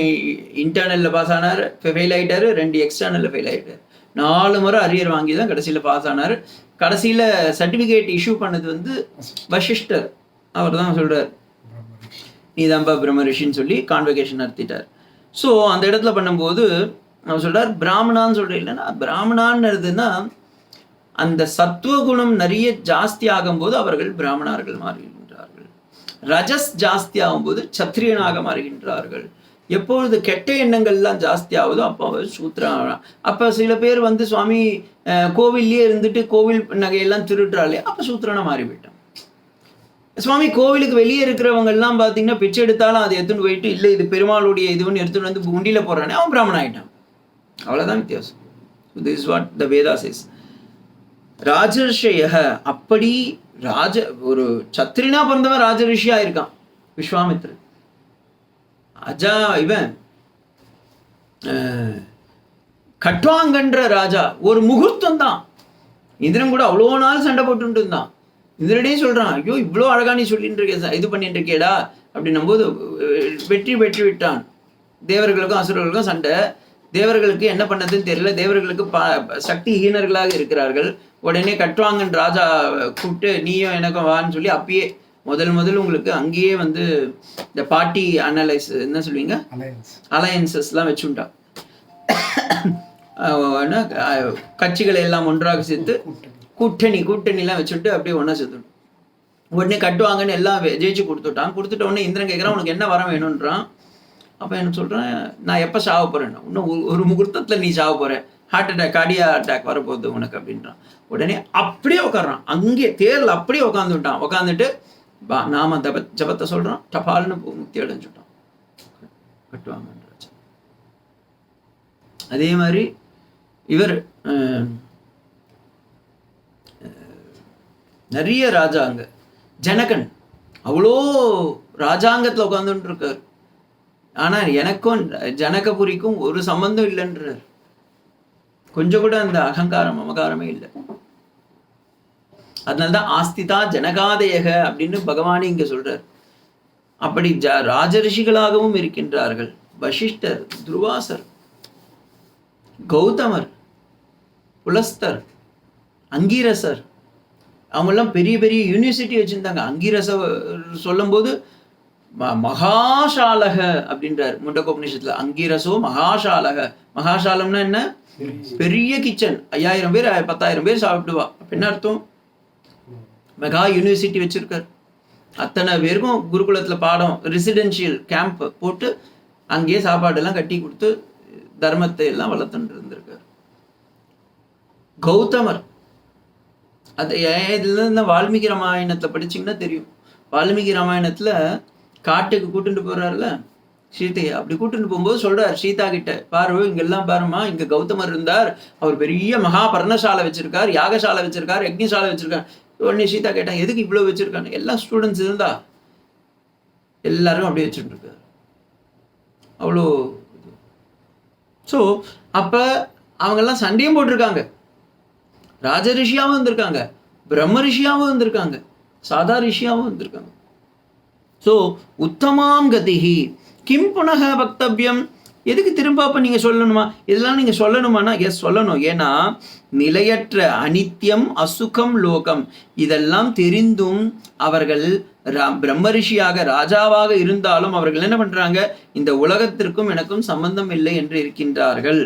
இன்டர்னல்ல பாஸ் ஆனார், ஃபெயில் ஆயிட்டாரு, 2 எக்ஸ்டர்னல்ல ஃபெயில் ஆயிட்டாரு. 4 முறை அரியர் வாங்கி தான் கடைசியில பாஸ் ஆனாரு. கடைசியில சர்டிபிகேட் இஷ்யூ பண்ணது வசிஷ்டர். அவர் தான் சொல்றார், நீதான்பா பிரம்ம ரிஷின்னு சொல்லி கான்வெகேஷன் நடத்திட்டார். ஸோ அந்த இடத்துல பண்ணும்போது அவர் சொல்றார், பிராமணான்னு சொல்ற இல்லைன்னா பிராமணான்னுறதுன்னா அந்த சத்துவகுணம் நிறைய ஜாஸ்தி ஆகும்போது அவர்கள் பிராமணர்கள் மாறுகின்றார்கள். ரஜஸ் ஜாஸ்தி ஆகும்போது சத்திரியனாக மாறுகின்றார்கள். எப்பொழுது கெட்ட எண்ணங்கள்லாம் ஜாஸ்தி ஆகுதோ அப்போ அவர் சூத்திரன். அப்போ சில பேர் வந்து சுவாமி கோவில்லையே இருந்துட்டு கோவில் நகையெல்லாம் திருடுறாளே, அப்போ சூத்திரனை மாறி போயிட்டான். சுவாமி கோவிலுக்கு வெளியே இருக்கிறவங்கெல்லாம் பார்த்தீங்கன்னா பிச்சை எடுத்தாலும் அதை எடுத்துன்னு போயிட்டு இல்லை இது பெருமாளுடைய இதுன்னு எடுத்துன்னு வந்து உண்டியில் போடுறானே, அவன் பிராமணன் ஆகிட்டான். அவ்வளோதான் வித்தியாசம். This is what the Veda says. ராஜர்ஷய அப்படி ஒரு சத்திரினா பிறந்தவன் ராஜரிஷியா இருக்கான் விஸ்வாமித்ரன். இவன் கட்வாங்கன்ற ராஜா ஒரு முகூர்த்தம் தான். இந்திரன் கூட அவ்வளோ நாள் சண்டை போட்டு இருந்தான். இந்திரனே சொல்றான், ஐயோ இவ்வளோ அழகா நீ சொல்லிட்டு இருக்க, இது பண்ணிட்டு இருக்கேடா அப்படின்னும் போது வெற்றி விட்டான். தேவர்களுக்கும் அசுரர்களுக்கும் சண்டை. தேவர்களுக்கு என்ன பண்ணதுன்னு தெரியல, தேவர்களுக்கு சக்தி ஹீனர்களாக இருக்கிறார்கள். உடனே கட்வாங்கன் ராஜா கூப்பிட்டு நீயும் எனக்கும் வான்னு சொல்லி அப்பயே முதல் உங்களுக்கு அங்கேயே வந்து இந்த பார்ட்டி அனலைஸ் என்ன சொல்லுவீங்க, அலையன்சஸ்லாம் வச்சுட்டான். கட்சிகளை எல்லாம் ஒன்றாக சேர்த்து கூட்டணிலாம் வச்சுட்டு அப்படியே ஒன்றா சேர்த்துட்டோம். உடனே கட்டுவாங்கன்னு எல்லாம் ஜெயிச்சு கொடுத்துட்ட உடனே இந்திரன் கேட்குறான், உனக்கு என்ன வரம் வேணும்ன்றான். அப்போ எனக்கு சொல்கிறேன், நான் எப்போ சாவ போகிறேன், இன்னும் ஒரு முகூர்த்தத்தில் நீ சாவ போகிற, ஹார்ட் அட்டாக் கார்டியா அட்டாக் வரப்போகுது உனக்கு அப்படின்றான். உடனே அப்படியே உட்காடுறான், அங்கேயே தேரில் அப்படியே உட்காந்துட்டு நாம ஜபத்தை சொல்கிறான், டபால்னு முக்தி அடைஞ்சுட்டான் கட்டுவாங்கன்ற. அதே மாதிரி இவர் நிறைய ராஜாங்க, ஜனகன் அவ்வளோ ராஜாங்கத்தில் உட்காந்துட்டு இருக்கார். ஆனால் எனக்கும் ஜனகபுரிக்கும் ஒரு சம்பந்தம் இல்லைன்றார். கொஞ்சம் கூட அந்த அகங்காரம் மமகாரமே இல்லை. அதனால்தான் ஆஸ்திதா ஜனகாதயக அப்படின்னு பகவானே இங்க சொல்றார். அப்படி ராஜரிஷிகளாகவும் இருக்கின்றார்கள். வசிஷ்டர், துர்வாசர், கௌதமர், புலஸ்தர், அங்கீரசர், அவங்கெல்லாம் பெரிய பெரிய யூனிவர்சிட்டி வச்சிருந்தாங்க. அங்கீரச சொல்லும் போது மகாசாலக அப்படின்றார் முண்டகோபநிஷத்துல. அங்கீரசோ மகாசாலக. மகாசாலம்னா என்ன, பெரிய கிச்சன், 5000 பேர் 10,000 பேர் சாப்பிடுவா. என்ன அர்த்தம், மெகா யூனிவர்சிட்டி வச்சிருக்கார். அத்தனை பேருக்கும் குருகுலத்துல பாடம், ரெசிடென்ஷியல் கேம்ப் போட்டு அங்கேயே சாப்பாடெல்லாம் கட்டி கொடுத்து தர்மத்தை எல்லாம் வளர்த்துட்டு இருந்திருக்கார். கௌதமர், அது இதுல வால்மீகி ராமாயணத்தை படிச்சிங்கன்னா தெரியும். வால்மீகி ராமாயணத்துல காட்டுக்கு கூட்டுட்டு போறாருல சீதையை, அப்படி கூட்டுட்டு போகும்போது சொல்றார் சீதா கிட்ட, பாரு இங்கெல்லாம் பாருமா, இங்க கௌதமர் இருந்தார், அவர் பெரிய மகா பர்ணசாலை வச்சிருக்கார், யாகசாலை வச்சிருக்கார், யக்ஞசாலை வச்சிருக்கார். உடனே சீதா கேட்டாங்க, எதுக்கு இவ்வளவு வச்சிருக்காங்க? எல்லாம் ஸ்டூடெண்ட்ஸ் இருந்தா எல்லாரும் அப்படியே வச்சுட்டு இருக்காரு. அவ்வளோ. ஸோ அப்ப அவங்கெல்லாம் சண்டையும் போட்டிருக்காங்க. ராஜ ரிஷியாவும் இருந்திருக்காங்க, பிரம்ம ரிஷியாவும் இருந்திருக்காங்க, சாதா ரிஷியாவும் இருந்திருக்காங்க. ஸோ உத்தமாம் கதிஹி கிம் புனக வக்தவ்யம். எதுக்கு திரும்ப அப்போ நீங்கள் சொல்லணுமா, இதெல்லாம் நீங்கள் சொல்லணுமானா எஸ் சொல்லணும். ஏன்னா நிலையற்ற அனித்தியம் அசுகம் லோகம் இதெல்லாம் தெரிந்தும் அவர்கள் பிரம்ம ரிஷியாக ராஜாவாக இருந்தாலும் அவர்கள் என்ன பண்றாங்க, இந்த உலகத்திற்கும் எனக்கும் சம்பந்தம் இல்லை என்று இருக்கின்றார்கள்.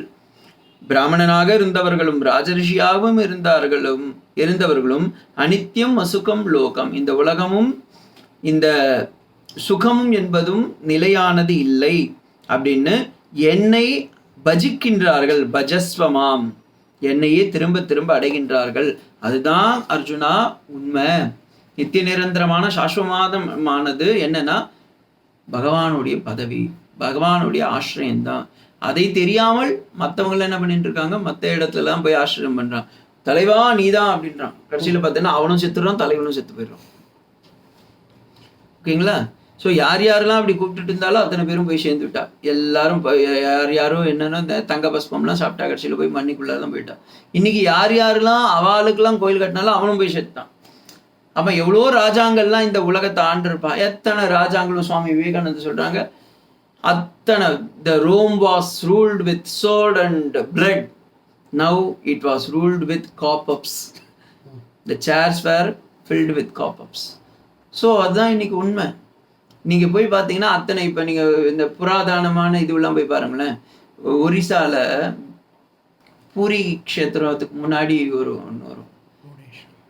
பிராமணனாக இருந்தவர்களும் ராஜரிஷியாகவும் இருந்தவர்களும் அனித்தியம் அசுகம் லோகம், இந்த உலகமும் இந்த சுகமும் என்பதும் நிலையானது இல்லை அப்படின்னு என்னை பஜிக்கின்றார்கள். பஜஸ்வமாம், என்னையே திரும்ப திரும்ப அடைகின்றார்கள். அதுதான் அர்ஜுனா உண்மை. நித்திய நிரந்தரமான சாஸ்வதமானது என்னன்னா பகவானுடைய பதவி, பகவானுடைய ஆசிரியம்தான். அதை தெரியாமல் மற்றவங்க என்ன பண்ணிட்டு இருக்காங்க, மற்ற இடத்துல எல்லாம் போய் ஆசிரியம் பண்றான். தலைவா நீதான் அப்படின்றான். கடைசியில பார்த்தீங்கன்னா அவனும் செத்துறான், தலைவனும் செத்து போயிடுறான். ஓகேங்களா? ஸோ யார் யாரெல்லாம் அப்படி கூப்பிட்டுட்டு இருந்தாலும் அத்தனை பேரும் போய் சேர்ந்து விட்டா. எல்லாரும் யாரும் என்னன்னா இந்த தங்க பஸ்பம்லாம் சாப்பிட்டா கடைசியில் போய் மண்ணிக்குள்ளெல்லாம் போயிட்டா. இன்னைக்கு யாரெல்லாம் அவளுக்கெல்லாம் கோயில் கட்டினாலும் அவனும் போய் சேர்த்தான். அப்போ எவ்வளோ ராஜாங்கள்லாம் இந்த உலகத்தை ஆண்டிருப்பான். எத்தனை ராஜாங்களும் சுவாமி விவேகானந்தர் சொல்றாங்க, அத்தனை the Rome was ruled with sword and bread. Now it was ruled with cop-ups. The chairs were filled with cop-ups. So அதுதான் இன்னைக்கு உண்மை. நீங்கள் போய் பார்த்தீங்கன்னா அத்தனை இப்போ நீங்கள் இந்த புராதனமான இதுவெல்லாம் போய் பாருங்களேன். ஒரிசால பூரி க்ஷேத்திரத்துக்கு முன்னாடி ஒன்று வரும்,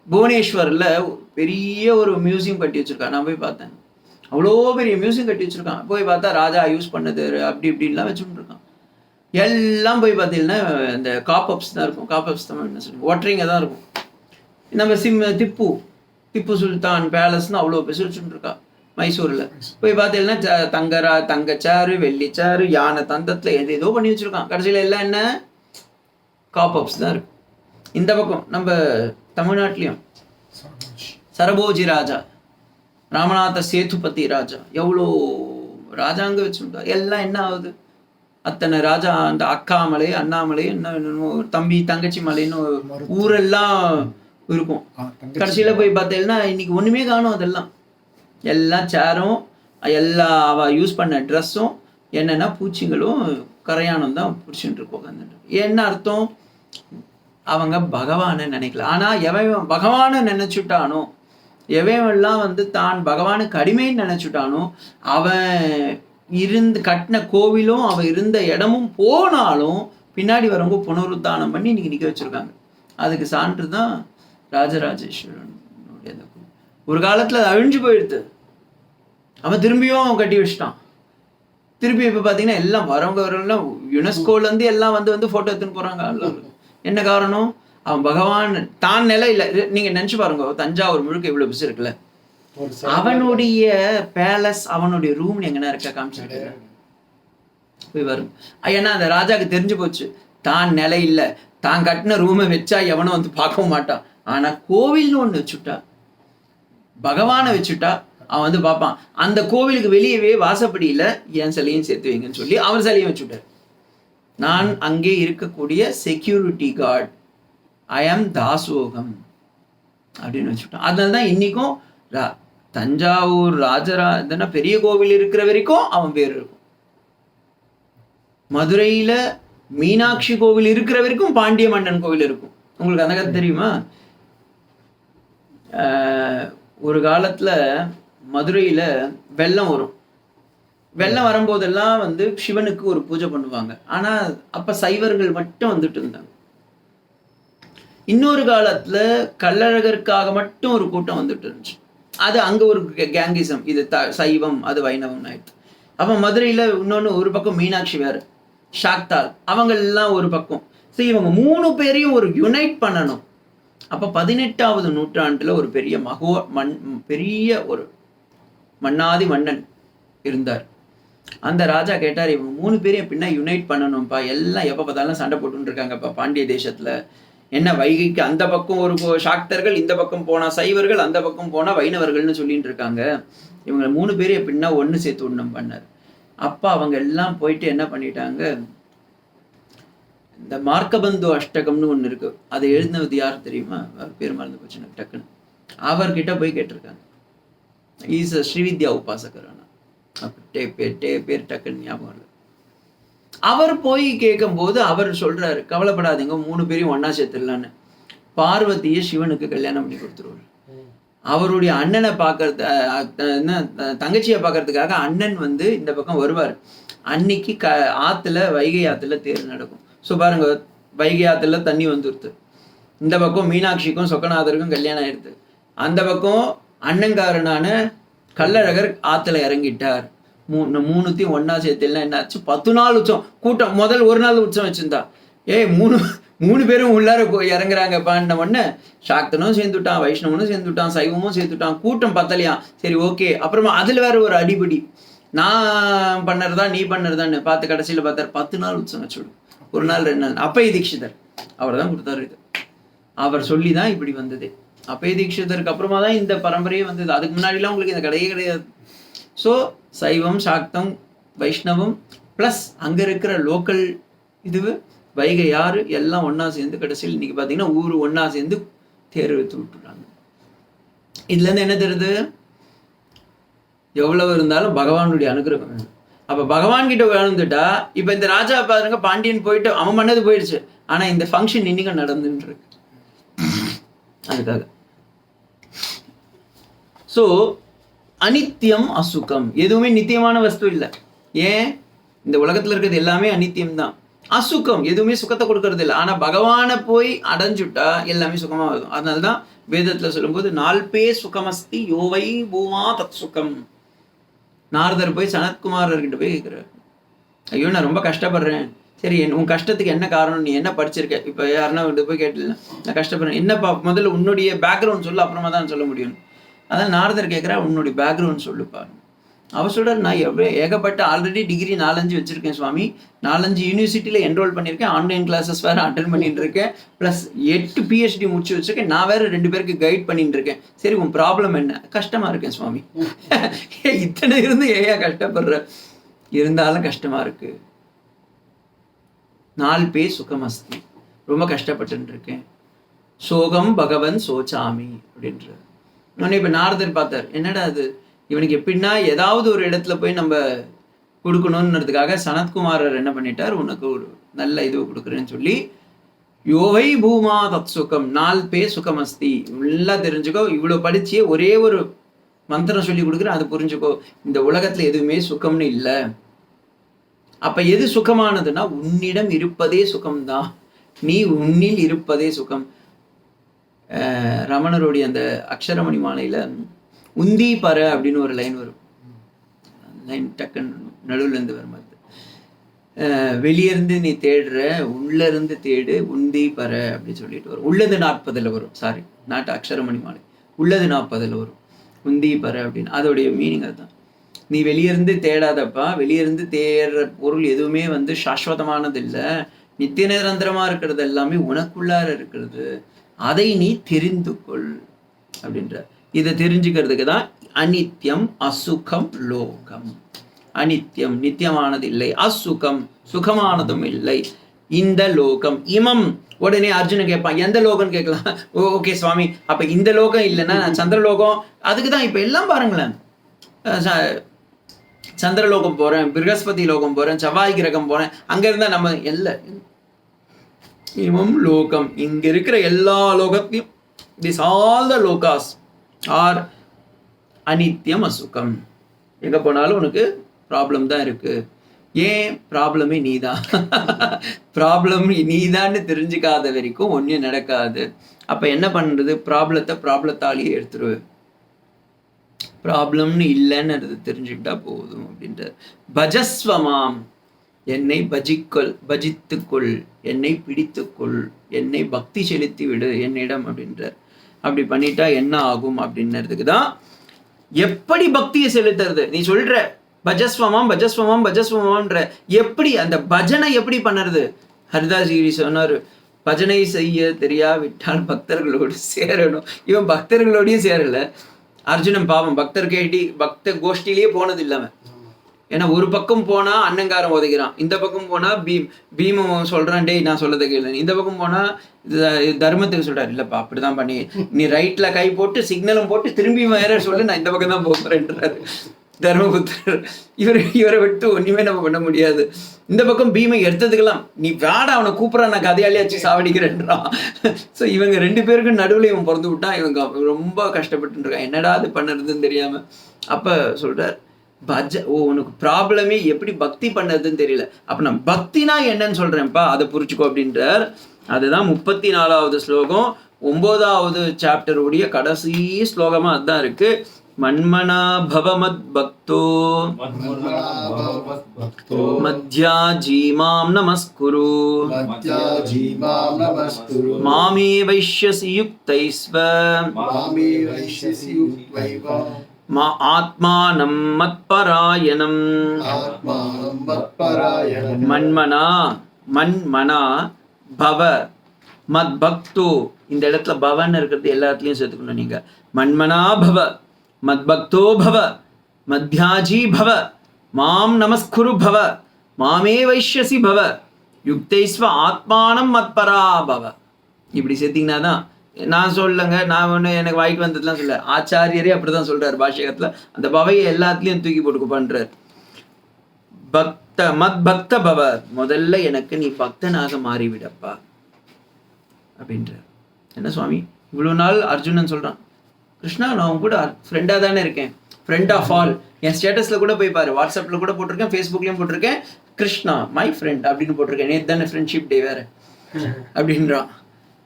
புவனேஸ்வரில் பெரிய ஒரு மியூசியம் கட்டி வச்சுருக்கா. நான் போய் பார்த்தேன். அவ்வளோ பெரிய மியூசியம் கட்டி வச்சுருக்கான். போய் பார்த்தா ராஜா யூஸ் பண்ணது அப்படி இப்படின்லாம் வச்சுட்டு இருக்கான். எல்லாம் போய் பார்த்தீங்கன்னா இந்த காப்பப்ஸ் தான் இருக்கும். காப்பப்ஸ் தான் என்ன சொல்லுங்க, ஒட்டரிங்க தான் இருக்கும். நம்ம திப்பு சுல்தான் பேலஸ்னு அவ்வளோ பேசி வச்சுட்டு இருக்கா மைசூரில். போய் பார்த்தீங்கன்னா தங்கச்சாரு, வெள்ளிச்சாரு, யானை தந்தத்தில் ஏதோ பண்ணி வச்சுருக்கான். கடைசியில் எல்லாம் என்ன, காப்பப்ஸ் தான் இருக்கும். இந்த பக்கம் நம்ம தமிழ்நாட்டிலையும் சரபோஜி ராஜா, ராமநாத சேதுபதி ராஜா, எவ்வளோ ராஜாங்க வச்சுருந்தா. எல்லாம் என்ன ஆகுது, அத்தனை ராஜா, அந்த அக்காமலை, அண்ணாமலை, என்ன தம்பி தங்கச்சி மலைன்னு ஊரெல்லாம் இருக்கும். கடைசியில் போய் பார்த்தீங்கன்னா இன்னைக்கு ஒன்றுமே காணும். அதெல்லாம் எல்லாம் சேரும், எல்லா அவ யூஸ் பண்ண ட்ரெஸ்ஸும் என்னென்னா பூச்சிங்களும் கரையானம் தான் பிடிச்சிட்டு இருக்கோம். என்ன அர்த்தம், அவங்க பகவானை நினைக்கல. ஆனால் எவன் பகவானை நினைச்சுட்டானோ, எவன்லாம் தான் பகவானுக்கு அடிமைன்னு நினைச்சுட்டானோ, அவன் கட்டின கோவிலும் அவன் இருந்த இடமும் போனாலும் பின்னாடி வரவங்க புனருத்தானம் பண்ணி இன்னைக்கு நிற்க வச்சிருக்காங்க. அதுக்கு சான்று தான் ராஜராஜேஸ்வரன். ஒரு காலத்தில் அது அழிஞ்சு போயிடுது, அவன் திரும்பியும் கட்டி வச்சிட்டான். திருப்பி இப்போ பார்த்தீங்கன்னா எல்லாம் வரவங்க யுனெஸ்கோலேருந்து எல்லாம் வந்து ஃபோட்டோ எடுத்துன்னு போகிறாங்க. என்ன காரணம், அவன் பகவான் தான் நிலை இல்லை. நீங்கள் நினச்சி பாருங்க, தஞ்சாவூர் முழுக்க இவ்வளோ பிசு இருக்குல்ல, அவனுடைய பேலஸ், அவனுடைய ரூம் எங்கன்னா இருக்க காமிச்சிருக்கு போய் வரும். ஏன்னா அந்த ராஜாவுக்கு தெரிஞ்சு போச்சு, தான் நிலை இல்லை, தான் கட்டின ரூமை வச்சா எவனும் வந்து பார்க்கவும் மாட்டான். ஆனால் கோவில்னு ஒன்று வச்சுட்டா, பகவானை வச்சுட்டா அவன் வந்து பார்ப்பான். அந்த கோவிலுக்கு வெளியவே வாசப்படியில் என் சிலையும் சேர்த்து வைங்கன்னு சொல்லி அவர் சிலையும் வச்சுட்டார். நான் அங்கே இருக்கக்கூடிய செக்யூரிட்டி கார்டு, ஐ ஆம் தாசோகம் அப்படின்னு வச்சுட்டான். அதனால தான் இன்னைக்கும் தஞ்சாவூர் ராஜராஜனா பெரிய கோவில் இருக்கிற வரைக்கும் அவன் பேர் இருக்கும். மதுரையில் மீனாட்சி கோவில் இருக்கிற வரைக்கும் பாண்டிய மன்னன் கோவில் இருக்கும். உங்களுக்கு அந்த கதை தெரியுமா? ஒரு காலத்தில் மதுரையில் வெள்ளம் வரும். வெள்ளம் வரும்போதெல்லாம் வந்து சிவனுக்கு ஒரு பூஜை பண்ணுவாங்க. ஆனால் அப்போ சைவர்கள் மட்டும் வந்துட்டு இருந்தாங்க. இன்னொரு காலத்தில் கள்ளழகருக்காக மட்டும் ஒரு கூட்டம் வந்துட்டு இருந்துச்சு. அது அங்கே ஒரு கேங்கிசம், இது சைவம், அது வைணவம் ஆயிடுச்சு. அப்போ மதுரையில் இன்னொன்று ஒரு பக்கம் மீனாட்சி வேறு, ஷாக்தால், அவங்கெல்லாம் ஒரு பக்கம். ஸோ இவங்க 3 பேரையும் ஒரு யுனைட் பண்ணணும். அப்போ 18வது நூற்றாண்டில் ஒரு பெரிய ஒரு மன்னாதி மன்னன் இருந்தார். அந்த ராஜா கேட்டார், இவங்க 3 பேரையும் பின்னா யுனைட் பண்ணணும்ப்பா, எல்லாம் எப்போ பார்த்தாலும் சண்டை போட்டுன்னு இருக்காங்கப்பா பாண்டிய தேசத்தில். என்ன வைகைக்கு அந்த பக்கம் ஒரு சாக்தர்கள், இந்த பக்கம் போனால் சைவர்கள், அந்த பக்கம் போனால் வைணவர்கள்னு சொல்லிட்டு இருக்காங்க. இவங்க 3 பேரையும் பின்னா ஒன்று சேர்த்து ஒன்றும் பண்ணார். அப்போ அவங்க எல்லாம் போயிட்டு என்ன பண்ணிட்டாங்க, இந்த மார்க்கபந்து அஷ்டகம்னு ஒன்று இருக்கு, அதை எழுதினது யார் தெரியுமா? அவர் பேர் மறந்து போச்சு எனக்கு டக்குன்னு. அவர்கிட்ட போய் கேட்டிருக்காங்க. ஈஸ் ஸ்ரீவித்யா உபாசகர். பேர் டக்குன்னு ஞாபகம் இல்லை. அவர் போய் கேட்கும்போது அவர் சொல்றாரு, கவலைப்படாதீங்க, 3 பேரையும் ஒன்னா சேர்த்துடலான்னு. பார்வதியை சிவனுக்கு கல்யாணம் பண்ணி கொடுத்துருவாரு. அவருடைய அண்ணனை பார்க்கறது, தங்கச்சியை பார்க்கறதுக்காக அண்ணன் வந்து இந்த பக்கம் வருவார். அன்னைக்கு ஆத்துல, வைகை ஆத்துல தேர் நடக்கும். ஸோ பாருங்க, வைகை ஆத்துல தண்ணி வந்துடுது. இந்த பக்கம் மீனாட்சிக்கும் சொக்கநாதருக்கும் கல்யாணம் ஆயிடுது. அந்த பக்கம் அண்ணங்காரனான கள்ளழகர் ஆத்துல இறங்கிட்டார். 3த்தையும் ஒன்னா சேர்த்துலாம் என்னாச்சு, 10 நாள் உற்சவம் கூட்டம். முதல் ஒரு நாள் உற்சவம் வச்சிருந்தா, 3 பேரும் உள்ளார இறங்குறாங்க. பாண்ட உடனே சாக்தனும் சேர்ந்துட்டான், வைஷ்ணவனும் சேர்ந்துட்டான், சைவமும் சேர்த்துட்டான். கூட்டம் பத்தலையா, சரி ஓகே. அப்புறமா அதுல வேற ஒரு அடிபடி, நான் பண்ணுறதா நீ பண்ணுறதான்னு பார்த்து கடைசியில் பார்த்தார் 10 நாள் உற்சவம் வச்சுடு, 1 நாள் 2 நாள். அப்பய தீட்சிதர் அவர் தான் கொடுத்தாரு இது. அவர் சொல்லி தான் இப்படி வந்தது. அப்பய தீட்சிதருக்கு அப்புறமா தான் இந்த பரம்பரையே வந்தது. அதுக்கு முன்னாடிலாம் உங்களுக்கு இந்த கிடையவே கிடையாது. ஸோ சைவம், சாக்தம், வைஷ்ணவம் ப்ளஸ் அங்கே இருக்கிற லோக்கல் இது வைகை யாரு எல்லாம் ஒன்றா சேர்ந்து கடைசியில் இன்னைக்கு பார்த்தீங்கன்னா ஊர் ஒன்றா சேர்ந்து தேர் எடுத்து விட்டுறாங்க. இதுலேருந்து என்ன தெரியுது, எவ்வளவு இருந்தாலும் பகவானுடைய அனுகிரகம் வேணும். அப்போ பகவான்கிட்ட வாழ்ந்துட்டா, இப்போ இந்த ராஜா பாருங்க, பாண்டியன் போயிட்டு அவன் பண்ணது போயிடுச்சு, ஆனால் இந்த ஃபங்க்ஷன் இன்னைக்கும் நடந்துட்டு இருக்கு. அதுக்காக ஸோ அனித்தியம் அசுகம், எதுவுமே நித்தியமான வஸ்து இல்லை. ஏன், இந்த உலகத்தில் இருக்கிறது எல்லாமே அனித்தியம் தான். அசுகம், எதுவுமே சுகத்தை கொடுக்கறது இல்லை. ஆனால் பகவானை போய் அடைஞ்சுட்டா எல்லாமே சுகமாக வரும். அதனால தான் வேதத்தில் சொல்லும்போது 4 சுகமஸ்தி யோவை பூமா தத் சுகம். நாரதர் போய் சனத்குமாரர்கிட்ட போய் கேட்குறாரு, ஐயோ நான் ரொம்ப கஷ்டப்படுறேன், சரி உன் கஷ்டத்துக்கு என்ன காரணம், நீ என்ன படிச்சிருக்க, இப்போ யாருன்னா கிட்ட போய் கேட்டல நான் கஷ்டப்படுறேன், என்னப்பா முதல்ல உன்னுடைய பேக்ரவுண்ட் சொல்லு, அப்புறமா தான் சொல்ல முடியும். அதான் நாரதர் கேட்குறா, உன்னுடைய பேக்ரவுண்ட் சொல்லுப்பா. அவர் சொல்கிறார், நான் ஏகப்பட்ட ஆல்ரெடி டிகிரி 4-5 வச்சுருக்கேன் சுவாமி, 4-5 யூனிவர்சிட்டியில் என்ரோல் பண்ணியிருக்கேன், ஆன்லைன் கிளாஸஸ் வேறு அட்டன் பண்ணிட்டு இருக்கேன், ப்ளஸ் 8 PhD முடிச்சு வச்சுருக்கேன், நான் வேறு 2 பேருக்கு கைட் பண்ணிட்டு இருக்கேன். சரி உன் ப்ராப்ளம் என்ன? கஷ்டமாக இருக்கேன் சுவாமி. இத்தனை இருந்து ஏயா கஷ்டப்படுற? இருந்தாலும் கஷ்டமாக இருக்குது. 4 பேர் சுகமஸ்தி, ரொம்ப கஷ்டப்பட்டு இருக்கேன். சோகம் பகவன் சோச்சாமி அப்படின்ற உடனே இப்போ நாரதர் பார்த்தார், என்னடா அது இவனுக்கு எப்படின்னா ஏதாவது ஒரு இடத்துல போய் நம்ம கொடுக்கணுன்றதுக்காக சனத்குமாரர் என்ன பண்ணிட்டார், உனக்கு ஒரு நல்ல இது கொடுக்குறேன்னு சொல்லி யோவை பூமா தத் சுகம் 4 பேர் சுகமஸ்தி, நல்லா தெரிஞ்சுக்கோ, இவ்வளோ படிச்சியே ஒரே ஒரு மந்திரம் சொல்லி கொடுக்குறேன், அது புரிஞ்சுக்கோ, இந்த உலகத்துல எதுவுமே சுகம்னு இல்லை. அப்ப எது சுகமானதுன்னா உன்னிடம் இருப்பதே சுகம்தான், நீ உன்னில் இருப்பதே சுகம். ரமணருடைய அந்த அக்ஷரமணி மாலையில உந்தி பர அப்படின்னு ஒரு லைன் வரும், லைன் டக்குன்னு நடுவில் இருந்து வரும். வெளியிருந்து நீ தேடுற, உள்ள இருந்து தேடு, உந்தி பர அப்படின்னு சொல்லிட்டு வரும். உள்ளது 40 வரும், சாரி நாட்டு அக்ஷரமணி மாலை உள்ளது 40 வரும், உந்தி பர அப்படின்னு. அதோடைய மீனிங் அதுதான். நீ வெளியிருந்து தேடாதப்பா, வெளியிருந்து தேடுற பொருள் எதுவுமே சாஸ்வதமானது இல்லை, நித்திய நிரந்தரமா இருக்கிறது எல்லாமே உனக்குள்ளார இருக்கிறது, அதை நீ தெரிந்து கொள் அப்படின்ற. இதை தெரிஞ்சுக்கிறதுக்கு தான் அனித்யம் அசுகம் லோகம். அனித்யம் நித்தியமானது இல்லை, அசுகம் சுகமானதும் இல்லை இந்த லோகம். இமம் உடனே அர்ஜுனன் கேட்பான், எந்த லோகம்னு கேட்கலாம். ஓகே சுவாமி, அப்ப இந்த லோகம் இல்லைன்னா சந்திரலோகம், அதுக்கு தான் இப்ப எல்லாம் பாருங்களேன், சந்திரலோகம் போறேன், பிருகஸ்பதி லோகம் போறேன், செவ்வாய் கிரகம் போறேன், அங்க இருந்தா நம்ம எல்லாம் இமம் லோகம், இங்க இருக்கிற எல்லா லோகத்தையும், this all the lokas are அனித்யம் அசுகம். எங்க போனாலும் உனக்கு ப்ராப்ளம் தான் இருக்கு. ஏன் ப்ராப்ளமே நீதான். ப்ராப்ளம் நீதான்னு தெரிஞ்சுக்காத வரைக்கும் ஒன்றும் நடக்காது. அப்ப என்ன பண்றது, ப்ராப்ளத்தாலேயே எடுத்துரு, ப்ராப்ளம்னு இல்லைன்னு தெரிஞ்சுக்கிட்டா போதும் அப்படின்ற. பஜஸ்வமாம், என்னை பஜித்துக்கொள், என்னை பிடித்துக்கொள், என்னை பக்தி செலுத்தி விடு என்னிடம் அப்படின்ற. அப்படி பண்ணிட்டா என்ன ஆகும் அப்படின்றதுக்கு தான். எப்படி பக்தியை செலுத்துறது, நீ சொல்ற பஜஸ்வமாம் பஜஸ்வமாம் பஜஸ்வமாம்ன்ற, எப்படி அந்த பஜனை எப்படி பண்ணுறது? ஹரிதாஸ்கிரி சொன்னார், பஜனை செய்ய தெரியாவிட்டால் பக்தர்களோடு சேரணும். இவன் பக்தர்களோடையும் சேரலை. அர்ஜுனன் பாவம் பக்த கோஷ்டிலேயே போனது இல்லாமல். ஏன்னா ஒரு பக்கம் போனா அன்னங்காரம் உதைக்கிறான், இந்த பக்கம் போனா பீமம் சொல்றான், டேய் நான் சொல்லதை கேளு. இந்த பக்கம் போனா தர்மத்துக்கு சொல்றாரு, இல்லப்பா அப்படிதான் பண்ணி, நீ ரைட்ல கை போட்டு சிக்னலும் போட்டு திரும்பி வேற சொல்லு, நான் இந்த பக்கம் தான் போகிறேன்றாரு தர்மபுத்திரர். இவரை விட்டு ஒண்ணுமே நம்ம பண்ண முடியாது. இந்த பக்கம் பீமை எடுத்ததுக்கெல்லாம், நீ வேட அவனை கூப்பிட்றான், நான் கதையாளியாச்சு சாவடிக்கிறேன்றான். ஸோ இவங்க 2 பேருக்கும் நடுவில் இவன் பிறந்து விட்டான். இவங்க ரொம்ப கஷ்டப்பட்டு இருக்கான், என்னடா அது பண்ணுறதுன்னு தெரியாம. அப்ப சொல்றார், உனக்கு ப்ராப்ளமே எப்படி பக்தி பண்ணதுன்னு தெரியல, அப்ப நான் பக்தினா என்னன்னு சொல்றேன்ப்பா, அதை புரிச்சுக்கோ அப்படின்றார். அதுதான் 34வது ஸ்லோகம் 9வது சாப்டருடைய கடைசி ஸ்லோகமா அதுதான் இருக்கு. மன்மனா பவமத் பக்தோ மத்யா ஜீமாம் நமஸ்குரு மாமே வைஷ்யசி யுக்தைஸ்வ ஆத்மானம் மத்பராயணம். மன்மனா பவ மத் பக்தோ, இந்த இடத்துல பவன் இருக்கிறது எல்லாத்துலயும் சேர்த்துக்கணும் நீங்க. மன்மனா பவ மத் பக்தோ பவ மத்யாஜி பவ மாம் நமஸ்குரு பவ மாமே வைஷ்யசி பவ யுக்தைஸ்வ ஆத்மானம் மத்பரா பவ. இப்படி சேர்த்தீங்கன்னா தான். நான் சொல்லுங்க, நான் ஒன்று எனக்கு வாய்க்கு வந்ததுலாம் சொல்ல, ஆச்சாரியரே அப்படிதான் சொல்றாரு பாஷ்யகத்துல. அந்த பவையை எல்லாத்துலயும் தூக்கி போட்டு பண்றார். மத் பக்த பவ, முதல்ல எனக்கு நீ பக்தனாக மாறிவிடப்பா அப்படின்ற. என்ன சுவாமி இவ்வளவு நாள் அர்ஜுனன் சொல்றான், கிருஷ்ணா நான் உன் கூட ஃப்ரெண்டா தானே இருக்கேன், ஃப்ரெண்ட் ஆஃப் ஆல். என் ஸ்டேட்டஸ்ல கூட போய் பாரு, வாட்ஸ்அப்ல கூட போட்டிருக்கேன், ஃபேஸ்புக்லயும் போட்டிருக்கேன், கிருஷ்ணா மை ஃப்ரெண்ட் அப்படின்னு போட்டிருக்கேன். நேற்று தானே ஃப்ரெண்ட்ஷிப் டே வேற அப்படின்றான்.